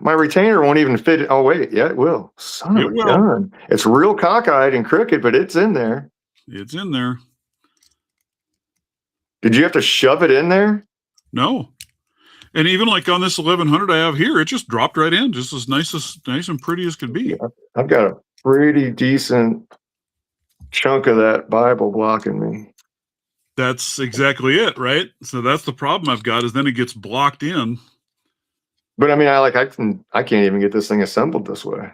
retainer won't even fit it. Oh, wait. Yeah, it will. Son of a gun. It's real cockeyed and crooked, but it's in there. It's in there. Did you have to shove it in there? No. And even like on this 1100 I have here, it just dropped right in, just as nice and pretty as could be. Yeah, I've got a pretty decent chunk of that Bible blocking me. That's exactly it, right? So that's the problem I've got, is then it gets blocked in. But I mean, I can't even get this thing assembled this way.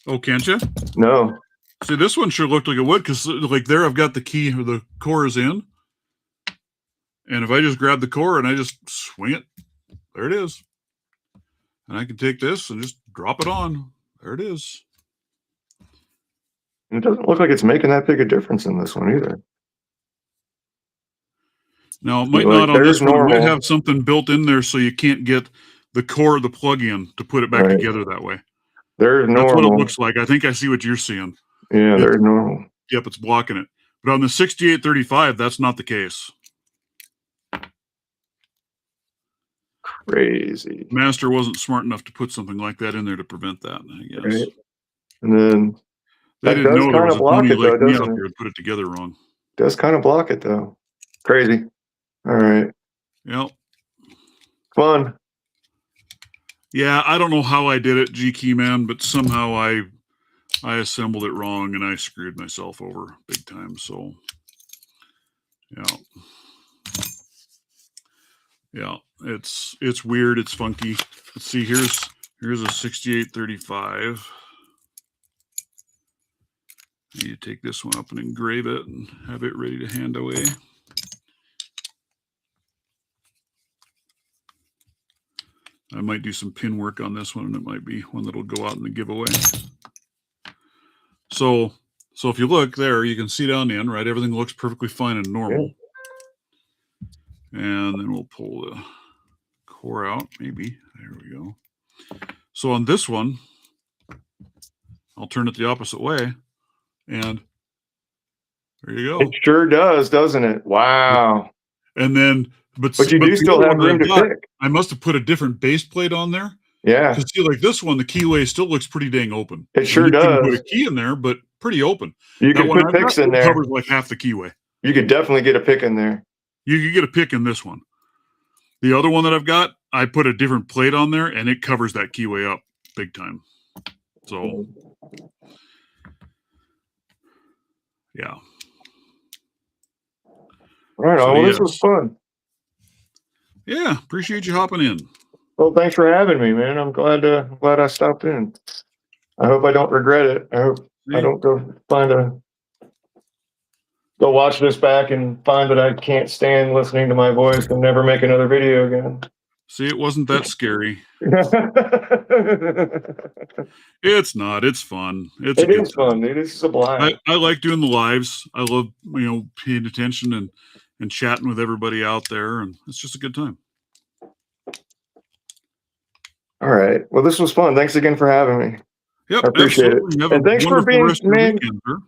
Oh, can't you? No. See, this one sure looked like it would, because like there I've got the key, or the core is in. And if I just grab the core and I just swing it, there it is. And I can take this and just drop it on. There it is. It doesn't look like it's making that big a difference in this one either. Now, it might not on this one. It might have something built in there so you can't get the core of the plug-in to put it back together that way. There's normal. That's what it looks like. I think I see what you're seeing. Yeah, there's normal. Yep, it's blocking it. But on the 6835, that's not the case. Crazy. Master wasn't smart enough to put something like that in there to prevent that, I guess. Right. And then they didn't know there was a dummy like me out there to put it together wrong. Does kind of block it though. Crazy. All right. Yep. Fun. Yeah, I don't know how I did it, G-Key Man, but somehow I assembled it wrong and I screwed myself over big time. So, yeah. Yeah, it's weird. It's funky. Let's see. Here's a 6835. I need to take this one up and engrave it and have it ready to hand away. I might do some pin work on this one, and it might be one that'll go out in the giveaway. So if you look there, you can see down in, right? Everything looks perfectly fine and normal. And then we'll pull the core out, maybe. There we go. So on this one, I'll turn it the opposite way, and there you go. It sure does, doesn't it? Wow. And then, but you do still have room to pick. I must have put a different base plate on there. Yeah. Because see, like this one, the keyway still looks pretty dang open. It sure does. You can put a key in there, but pretty open. You can put picks in there. It covers like half the keyway. You could definitely get a pick in there. You could get a pick in this one. The other one that I've got, I put a different plate on there, and it covers that keyway up big time. So, yeah. Right on. Well, this was fun. Yeah, appreciate you hopping in. Well, thanks for having me, man. I'm glad I stopped in. I hope I don't regret it. I hope I don't go watch this back and find that I can't stand listening to my voice and never make another video again. See, it wasn't that scary. It's not. It's fun. It is fun. It is sublime. I like doing the lives. I love, paying attention and chatting with everybody out there, and it's just a good time. All right. Well, this was fun. Thanks again for having me. Yep, I appreciate it. absolutely. Have a And thanks for wonderful being, rest of your man, weekend, sir.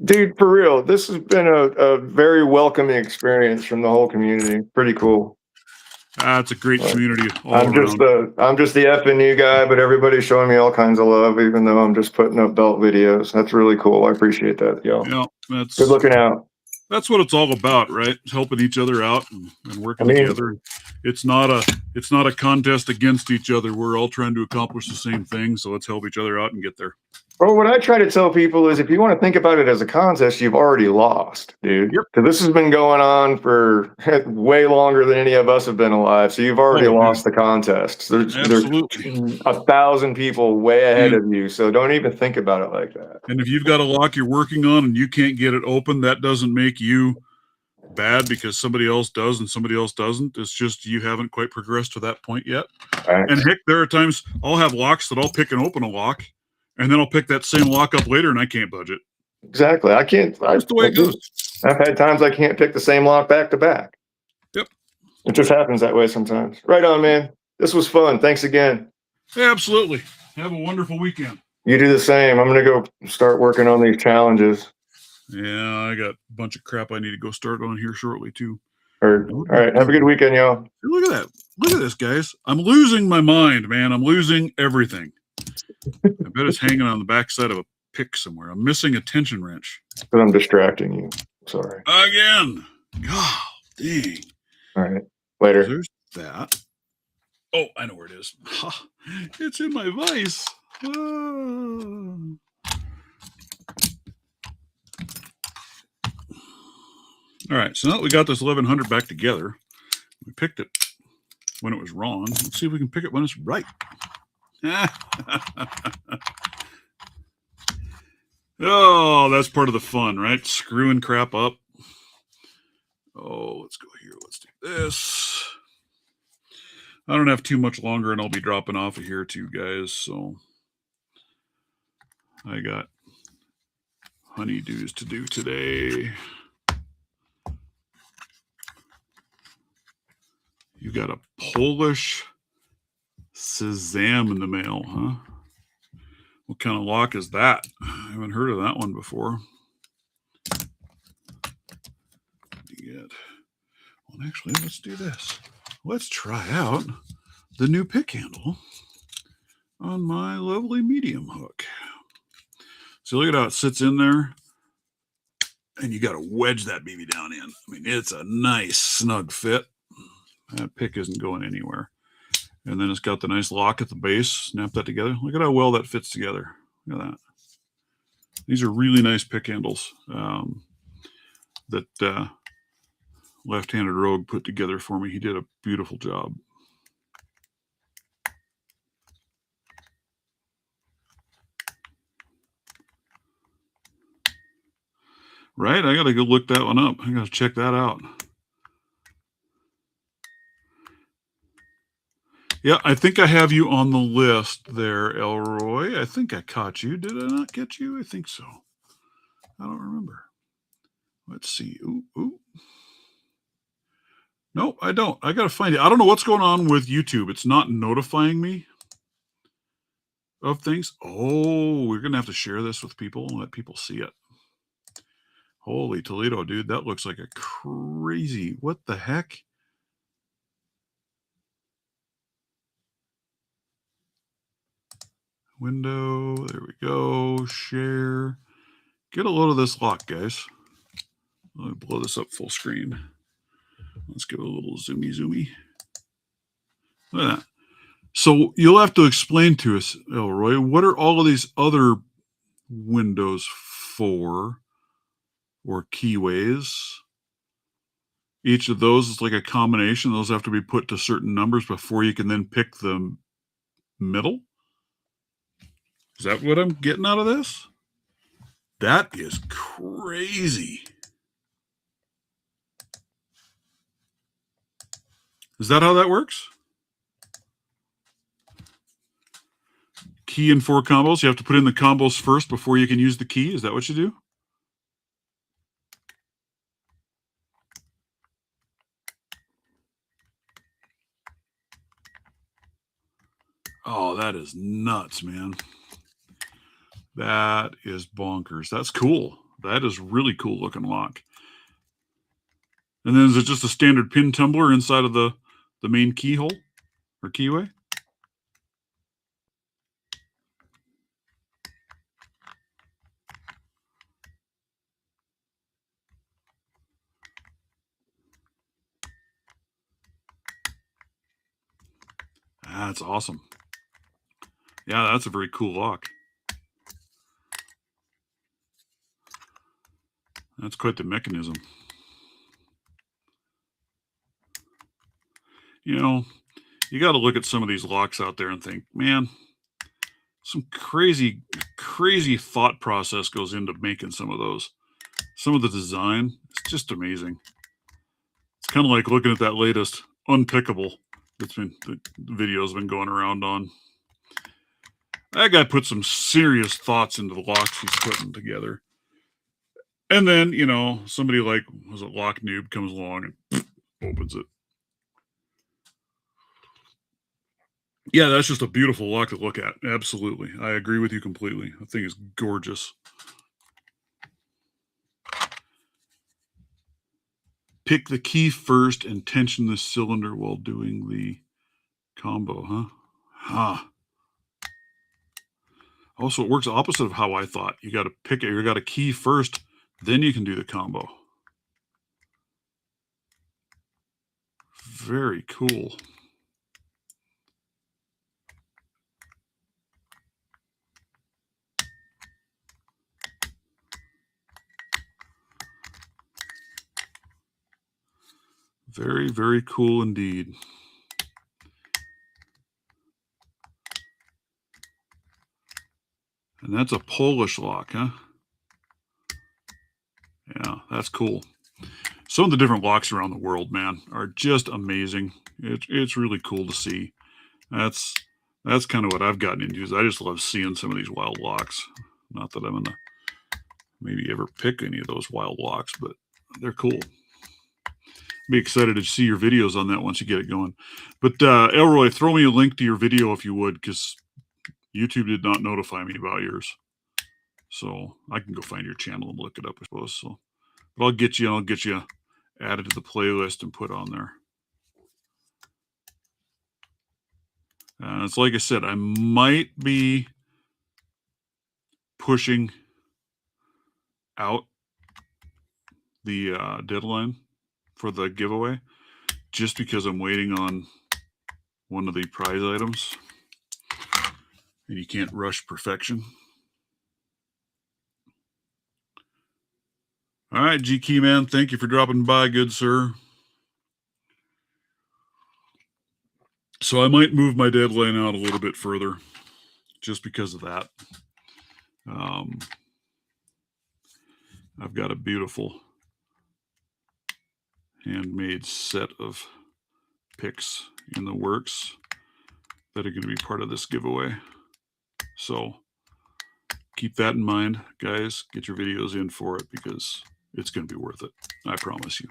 dude, for real. This has been a very welcoming experience from the whole community. Pretty cool. It's a great Like, community all around. I'm just the FNU guy, but everybody's showing me all kinds of love, even though I'm just putting up belt videos. That's really cool. I appreciate that, y'all. Yeah, Good looking out. that's what it's all about, right? Helping each other out and I working mean, together. It's not a contest against each other. We're all trying to accomplish the same thing, so let's help each other out and get there. well, what I try to tell people is if you want to think about it as a contest, you've already lost, dude. Yep. Because this has been going on for way longer than any of us have been alive. So you've already Oh, lost the contest. There's absolutely. 1,000 people way ahead And, of you. So don't even think about it like that. and if you've got a lock you're working on and you can't get it open, that doesn't make you bad because somebody else does and somebody else doesn't. It's just you haven't quite progressed to that point yet. And Thanks. heck, there are times I'll have locks that I'll pick and open a lock, and then I'll pick that same lock up later and I can't budge it. Exactly. I can't. Just the way it goes. I've had times I can't pick the same lock back to back. Yep. It just happens that way sometimes. Right on, man. This was fun. Thanks again. Yeah, absolutely. Have a wonderful weekend. You do the same. I'm going to go start working on these challenges. Yeah, I got a bunch of crap I need to go start on here shortly too. All right. Have a good weekend, y'all. Look at that. Look at this, guys. I'm losing my mind, man. I'm losing everything. I bet it's hanging on the backside of a pick somewhere. I'm missing a tension wrench. But I'm distracting you. Sorry. Again. God dang. All right. Later. There's that. Oh, I know where it is. It's in my vise. All right, so now that we got this 1100 back together, we picked it when it was wrong. Let's see if we can pick it when it's right. Oh, that's part of the fun, right? Screwing crap up. Oh, let's go here. Let's do this. I don't have too much longer, and I'll be dropping off of here too, guys. So I got honeydews to do today. You got a Polish Sezam in the mail, huh? What kind of lock is that? I haven't heard of that one before. Well, actually, let's do this. Let's try out the new pick handle on my lovely medium hook. So look at how it sits in there. And you got to wedge that baby down in. I mean, it's a nice snug fit. That pick isn't going anywhere. And then it's got the nice lock at the base. Snap that together. Look at how well that fits together. Look at that. These are really nice pick handles that left-handed rogue put together for me. He did a beautiful job. Right? I got to go look that one up. I got to check that out. Yeah, I think I have you on the list there, Elroy. I think I caught you. Did I not get you? I think so. I don't remember. Let's see. Ooh. Nope, I don't. I got to find it. I don't know what's going on with YouTube. It's not notifying me of things. Oh, we're going to have to share this with people and let people see it. Holy Toledo, dude. That looks like a crazy. What the heck? Window. There we go. Share. Get a load of this lock, guys. Let me blow this up full screen. Let's give it a little zoomy. Look at that. So you'll have to explain to us, Elroy, what are all of these other windows for or keyways? Each of those is like a combination. Those have to be put to certain numbers before you can then pick the middle. Is that what I'm getting out of this? That is crazy. Is that how that works? Key and 4 combos. You have to put in the combos first before you can use the key. Is that what you do? Oh, that is nuts, man. That is bonkers. That's cool. That is really cool looking lock. And then is it just a standard pin tumbler inside of the main keyhole or keyway? That's awesome. Yeah, that's a very cool lock. That's quite the mechanism. You know, you got to look at some of these locks out there and think, man, some crazy, crazy thought process goes into making some of those. Some of the design, it's just amazing. It's kind of like looking at that latest Unpickable that's been, the video's been going around on. That guy put some serious thoughts into the locks he's putting together. And then, you know, somebody like, was it Lock Noob, comes along and opens it. Yeah, that's just a beautiful lock to look at. Absolutely. I agree with you completely. The thing is gorgeous. Pick the key first and tension the cylinder while doing the combo, huh? Huh. Also, it works opposite of how I thought. You got to pick it. You got to key first, then you can do the combo. Very cool. Very, very cool indeed. And that's a Polish lock, huh? Yeah, that's cool. Some of the different locks around the world, man, are just amazing. It's really cool to see. That's kind of what I've gotten into. Is I just love seeing some of these wild locks. Not that I'm gonna maybe ever pick any of those wild locks, but they're cool. Be excited to see your videos on that once you get it going. But Elroy, throw me a link to your video if you would, because YouTube did not notify me about yours. So I can go find your channel and look it up, I suppose. So, but I'll get you added to the playlist and put on there. It's like I said, I might be pushing out the deadline for the giveaway just because I'm waiting on one of the prize items, and you can't rush perfection. All right, G Key Man, thank you for dropping by, good sir. So I might move my deadline out a little bit further just because of that. I've got a beautiful handmade set of picks in the works that are going to be part of this giveaway. So keep that in mind, guys. Get your videos in for it because it's going to be worth it. I promise you.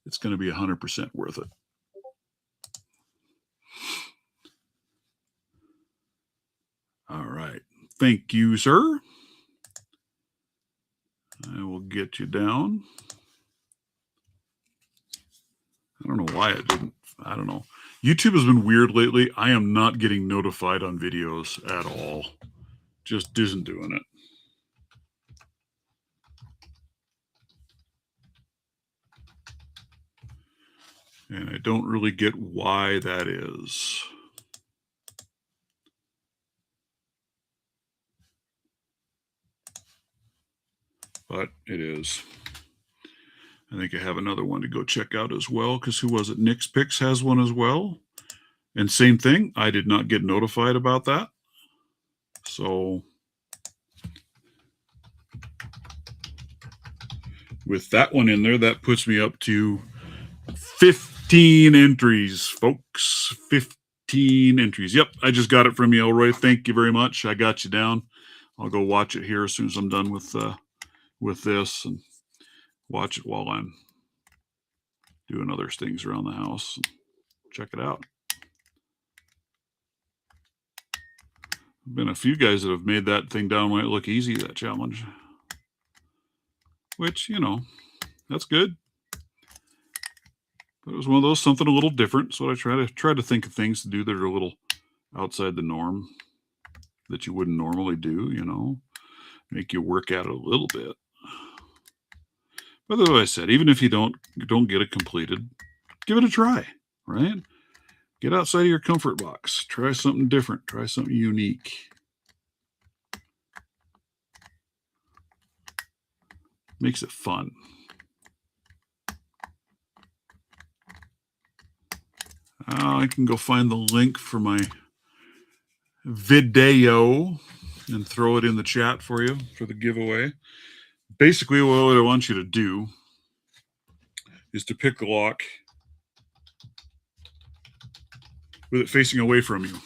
It's going to be 100% worth it. All right. Thank you, sir. I will get you down. I don't know why it didn't. I don't know. YouTube has been weird lately. I am not getting notified on videos at all. Just isn't doing it. And I don't really get why that is. But it is. I think I have another one to go check out as well, because who was it? Nick's Picks has one as well. And same thing, I did not get notified about that. So with that one in there, that puts me up to 15 entries, folks. 15 entries. Yep, I just got it from you, Elroy. Thank you very much. I got you down. I'll go watch it here as soon as I'm done with this, and watch it while I'm doing other things around the house. Check it out. been a few guys that have made that thing downright look easy, that challenge. Which, you know, that's good. But it was one of those, something a little different. So I try to think of things to do that are a little outside the norm that you wouldn't normally do, you know, make you work at it a little bit. But as I said, even if you don't get it completed, give it a try, right? Get outside of your comfort box. Try something different. Try something unique. Makes it fun. I can go find the link for my video and throw it in the chat for you for the giveaway. Basically, what I want you to do is to pick the lock with it facing away from you.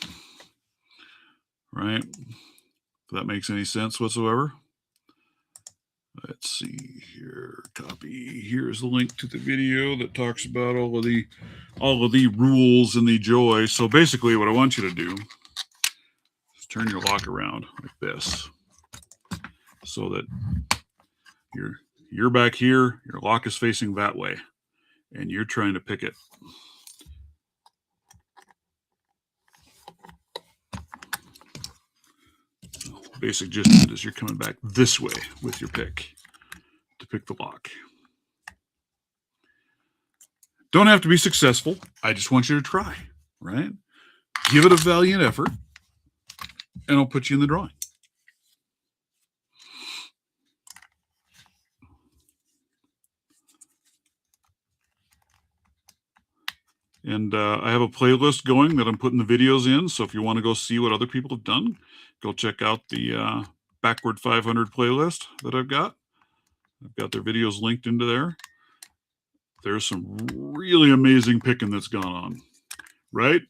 Right? If that makes any sense whatsoever. Let's see here. Copy. Here's the link to the video that talks about all of the rules and the joy. So basically what I want you to do is turn your lock around like this. So that you're back here, your lock is facing that way, and you're trying to pick it. Basic gist is you're coming back this way with your pick to pick the lock. Don't have to be successful. I just want you to try, right? Give it a valiant effort, and I'll put you in the drawing. And I have a playlist going that I'm putting the videos in. So if you want to go see what other people have done, go check out the Backward 500 playlist that I've got. I've got their videos linked into there. There's some really amazing picking that's gone on, right?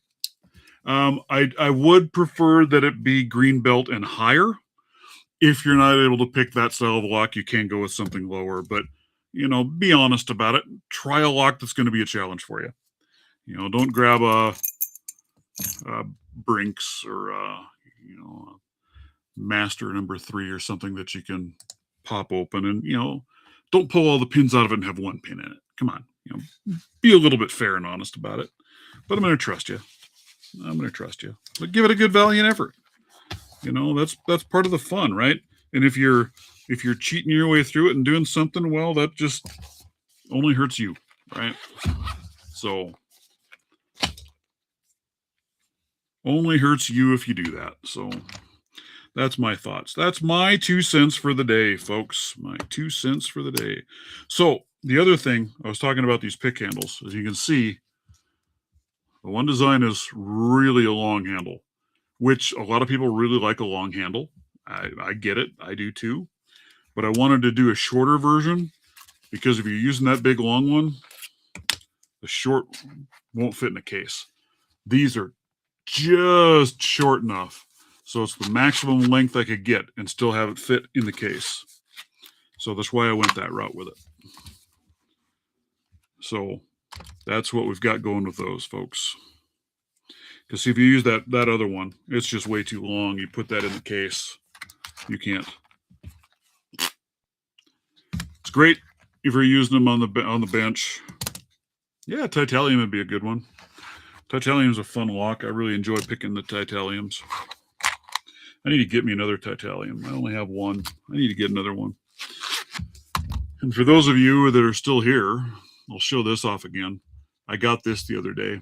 I would prefer that it be green belt and higher. If you're not able to pick that style of lock, you can go with something lower. But, you know, be honest about it. Try a lock that's going to be a challenge for you. You know, don't grab a Brinks or a Master number 3 or something that you can pop open, and don't pull all the pins out of it and have one pin in it. Come on, be a little bit fair and honest about it. But I'm going to trust you. But give it a good valiant effort. That's part of the fun, right? And if you're cheating your way through it and doing something, well, that just only hurts you, right? So only hurts you if you do that. So that's my thoughts. That's my 2 cents for the day, folks. My 2 cents for the day. So the other thing, I was talking about these pick handles. As you can see, the one design is really a long handle, which a lot of people really like a long handle. I get it. I do too. But I wanted to do a shorter version because if you're using that big long one, the short won't fit in a case. These are just short enough. So it's the maximum length I could get and still have it fit in the case. So that's why I went that route with it. So that's what we've got going with those, folks. Because if you use that other one, it's just way too long. You put that in the case, you can't. It's great if you're using them on the bench. Yeah, titanium would be a good one. Titanium is a fun lock. I really enjoy picking the titaniums. I need to get me another titanium. I only have one. I need to get another one. And for those of you that are still here, I'll show this off again. I got this the other day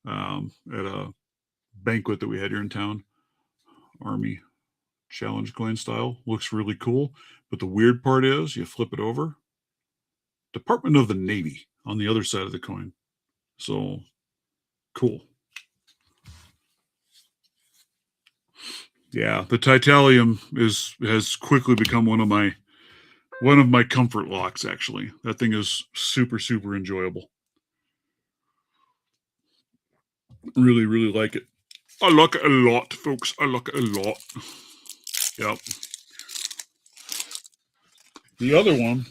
at a banquet that we had here in town. Army Challenge coin style. Looks really cool. But the weird part is you flip it over. Department of the Navy on the other side of the coin. So cool. Yeah, the titanium has quickly become one of my comfort locks, actually. That thing is super, super enjoyable. Really, really like it. I like it a lot, folks. I like it a lot. Yep. The other one.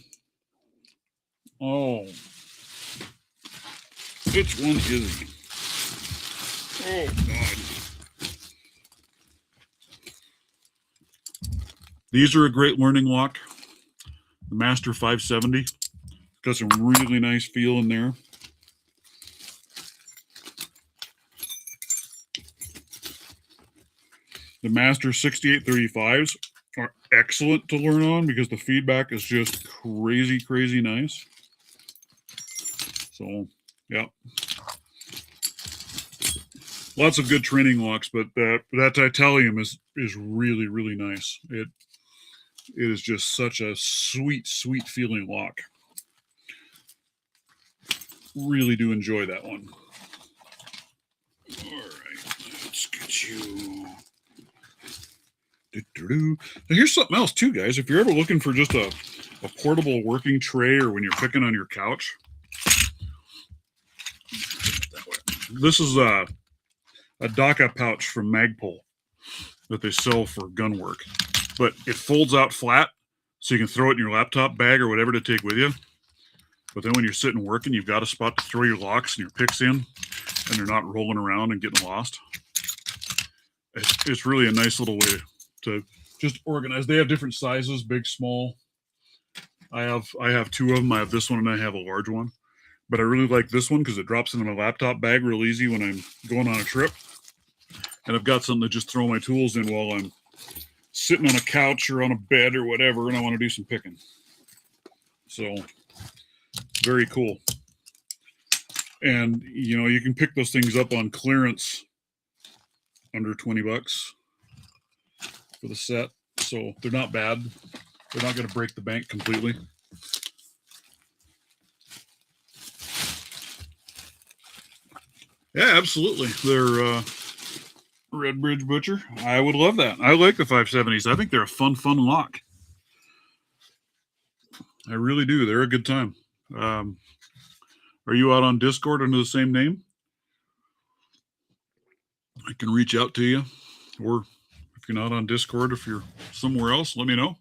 Oh. Which one is it? Oh, God. These are a great learning lock. The Master 570. Got some really nice feel in there. The Master 6835s are excellent to learn on because the feedback is just crazy, crazy nice. So, yeah. Lots of good training locks, but that titanium is really, really nice. It is just such a sweet, sweet feeling lock. Really do enjoy that one. All right, let's get you. Now here's something else too, guys. If you're ever looking for just a portable working tray, or when you're picking on your couch, this is a DACA pouch from Magpul that they sell for gun work. But it folds out flat, so you can throw it in your laptop bag or whatever to take with you. But then when you're sitting working, you've got a spot to throw your locks and your picks in, and they're not rolling around and getting lost. It's really a nice little way to just organize. They have different sizes, big, small. I have two of them. I have this one and I have a large one. But I really like this one because it drops into my laptop bag real easy when I'm going on a trip. And I've got something to just throw my tools in while I'm sitting on a couch or on a bed or whatever, and I want to do some picking. So, very cool. And, you know, you can pick those things up on clearance under $20 for the set. So, they're not bad. They're not going to break the bank completely. Yeah, absolutely. They're Red Bridge Butcher. I would love that. I like the 570s. I think they're a fun lock. I really do. They're a good time. Are you out on Discord under the same name? I can reach out to you. Or if you're not on Discord, if you're somewhere else, let me know.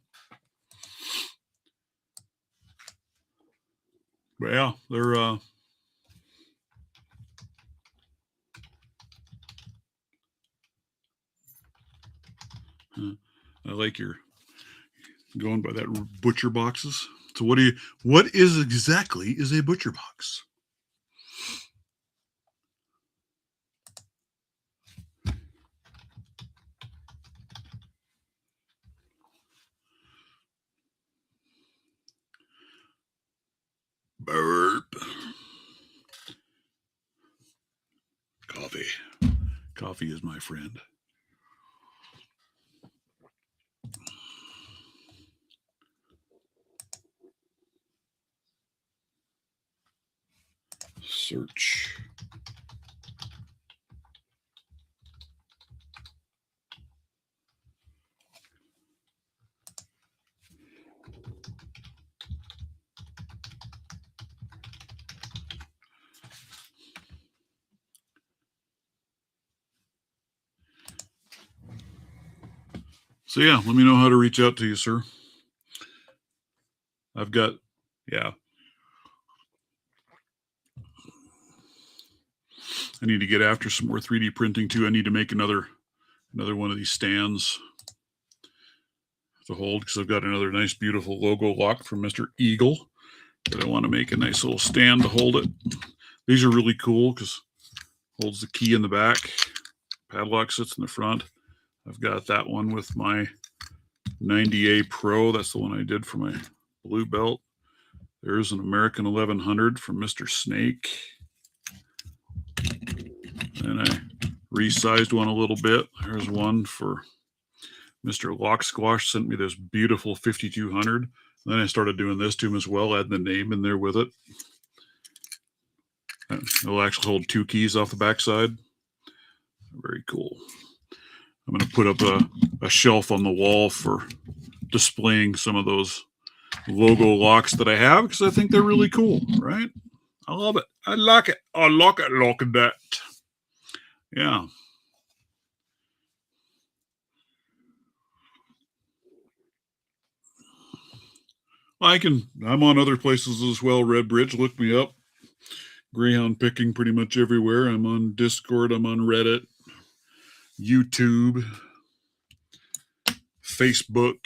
But yeah, they're I like your going by that butcher boxes. So what is exactly is a butcher box? Burp. Coffee. Coffee is my friend. Search. So yeah, let me know how to reach out to you, sir. I've got, yeah. I need to get after some more 3D printing too. I need to make another one of these stands to hold because I've got another nice, beautiful logo lock from Mr. Eagle that I want to make a nice little stand to hold it. These are really cool because it holds the key in the back. Padlock sits in the front. I've got that one with my 90A Pro. That's the one I did for my blue belt. There's an American 1100 from Mr. Snake. And I resized one a little bit. There's one for Mr. Lock Squash, sent me this beautiful 5200. Then I started doing this to him as well, adding the name in there with it. It'll actually hold 2 keys off the backside. Very cool. I'm going to put up a shelf on the wall for displaying some of those logo locks that I have because I think they're really cool, right? I love it. I like it. I like it. Look at that. Yeah. I'm on other places as well. Red Bridge, look me up. Greyhound picking pretty much everywhere. I'm on Discord. I'm on Reddit, YouTube, Facebook.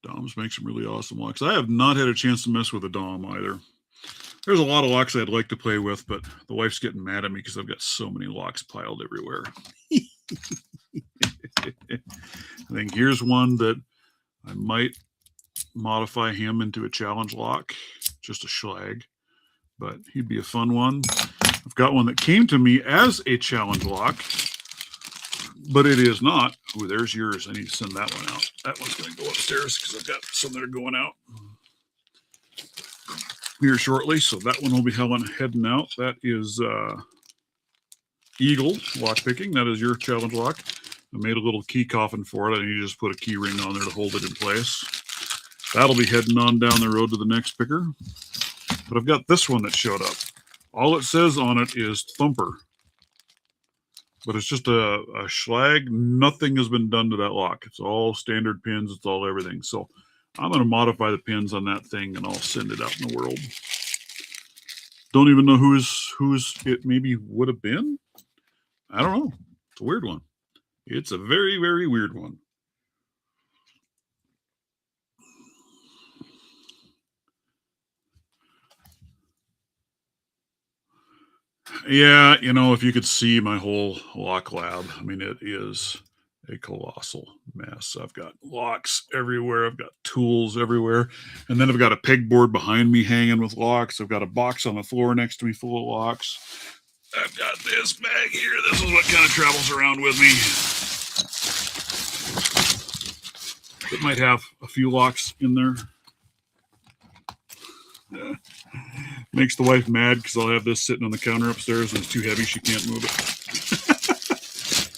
Doms make some really awesome locks. I have not had a chance to mess with a Dom either. There's a lot of locks I'd like to play with, but the wife's getting mad at me because I've got so many locks piled everywhere. I think here's one that I might modify him into a challenge lock, just a schlag, but he'd be a fun one. I've got one that came to me as a challenge lock, but it is not. Oh, there's yours. I need to send that one out. That one's going to go upstairs because I've got some that are going out here shortly. So that one will be heading out. That is Eagle lock picking. That is your challenge lock. I made a little key coffin for it. I need to just put a key ring on there to hold it in place. That'll be heading on down the road to the next picker. But I've got this one that showed up. All it says on it is Thumper. But it's just a schlag. Nothing has been done to that lock. It's all standard pins. It's all everything. So I'm going to modify the pins on that thing and I'll send it out in the world. Don't even know whose it maybe would have been. I don't know. It's a weird one. It's a very, very weird one. Yeah, you know, if you could see my whole lock lab, I mean, it is a colossal mess. I've got locks everywhere. I've got tools everywhere. And then I've got a pegboard behind me hanging with locks. I've got a box on the floor next to me full of locks. I've got this bag here. This is what kind of travels around with me. It might have a few locks in there. Makes the wife mad because I'll have this sitting on the counter upstairs and it's too heavy. She can't move it.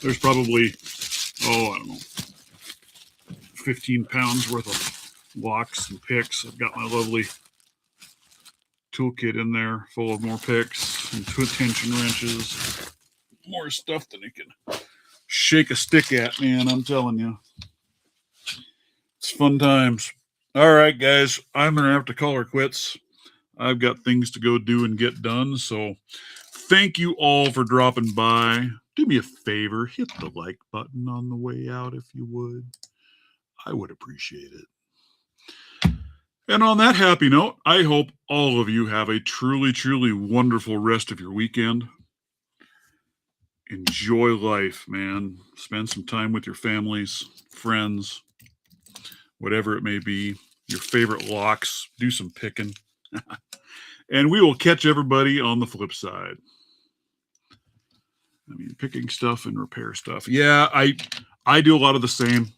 There's probably, I don't know, 15 pounds worth of locks and picks. I've got my lovely toolkit in there full of more picks and tension wrenches. More stuff than you can shake a stick at, man. I'm telling you. It's fun times. All right, guys. I'm going to have to call her quits. I've got things to go do and get done. So thank you all for dropping by. Do me a favor. Hit the like button on the way out if you would. I would appreciate it. And on that happy note, I hope all of you have a truly, truly wonderful rest of your weekend. Enjoy life, man. Spend some time with your families, friends, whatever it may be. Your favorite locks. Do some picking. And we will catch everybody on the flip side. I mean, picking stuff and repair stuff. Yeah, I do a lot of the same.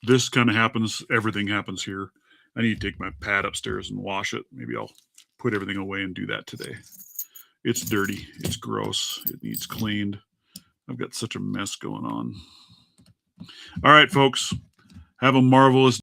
This kind of happens. Everything happens here. I need to take my pad upstairs and wash it. Maybe I'll put everything away and do that today. It's dirty. It's gross. It needs cleaned. I've got such a mess going on. All right, folks. Have a marvelous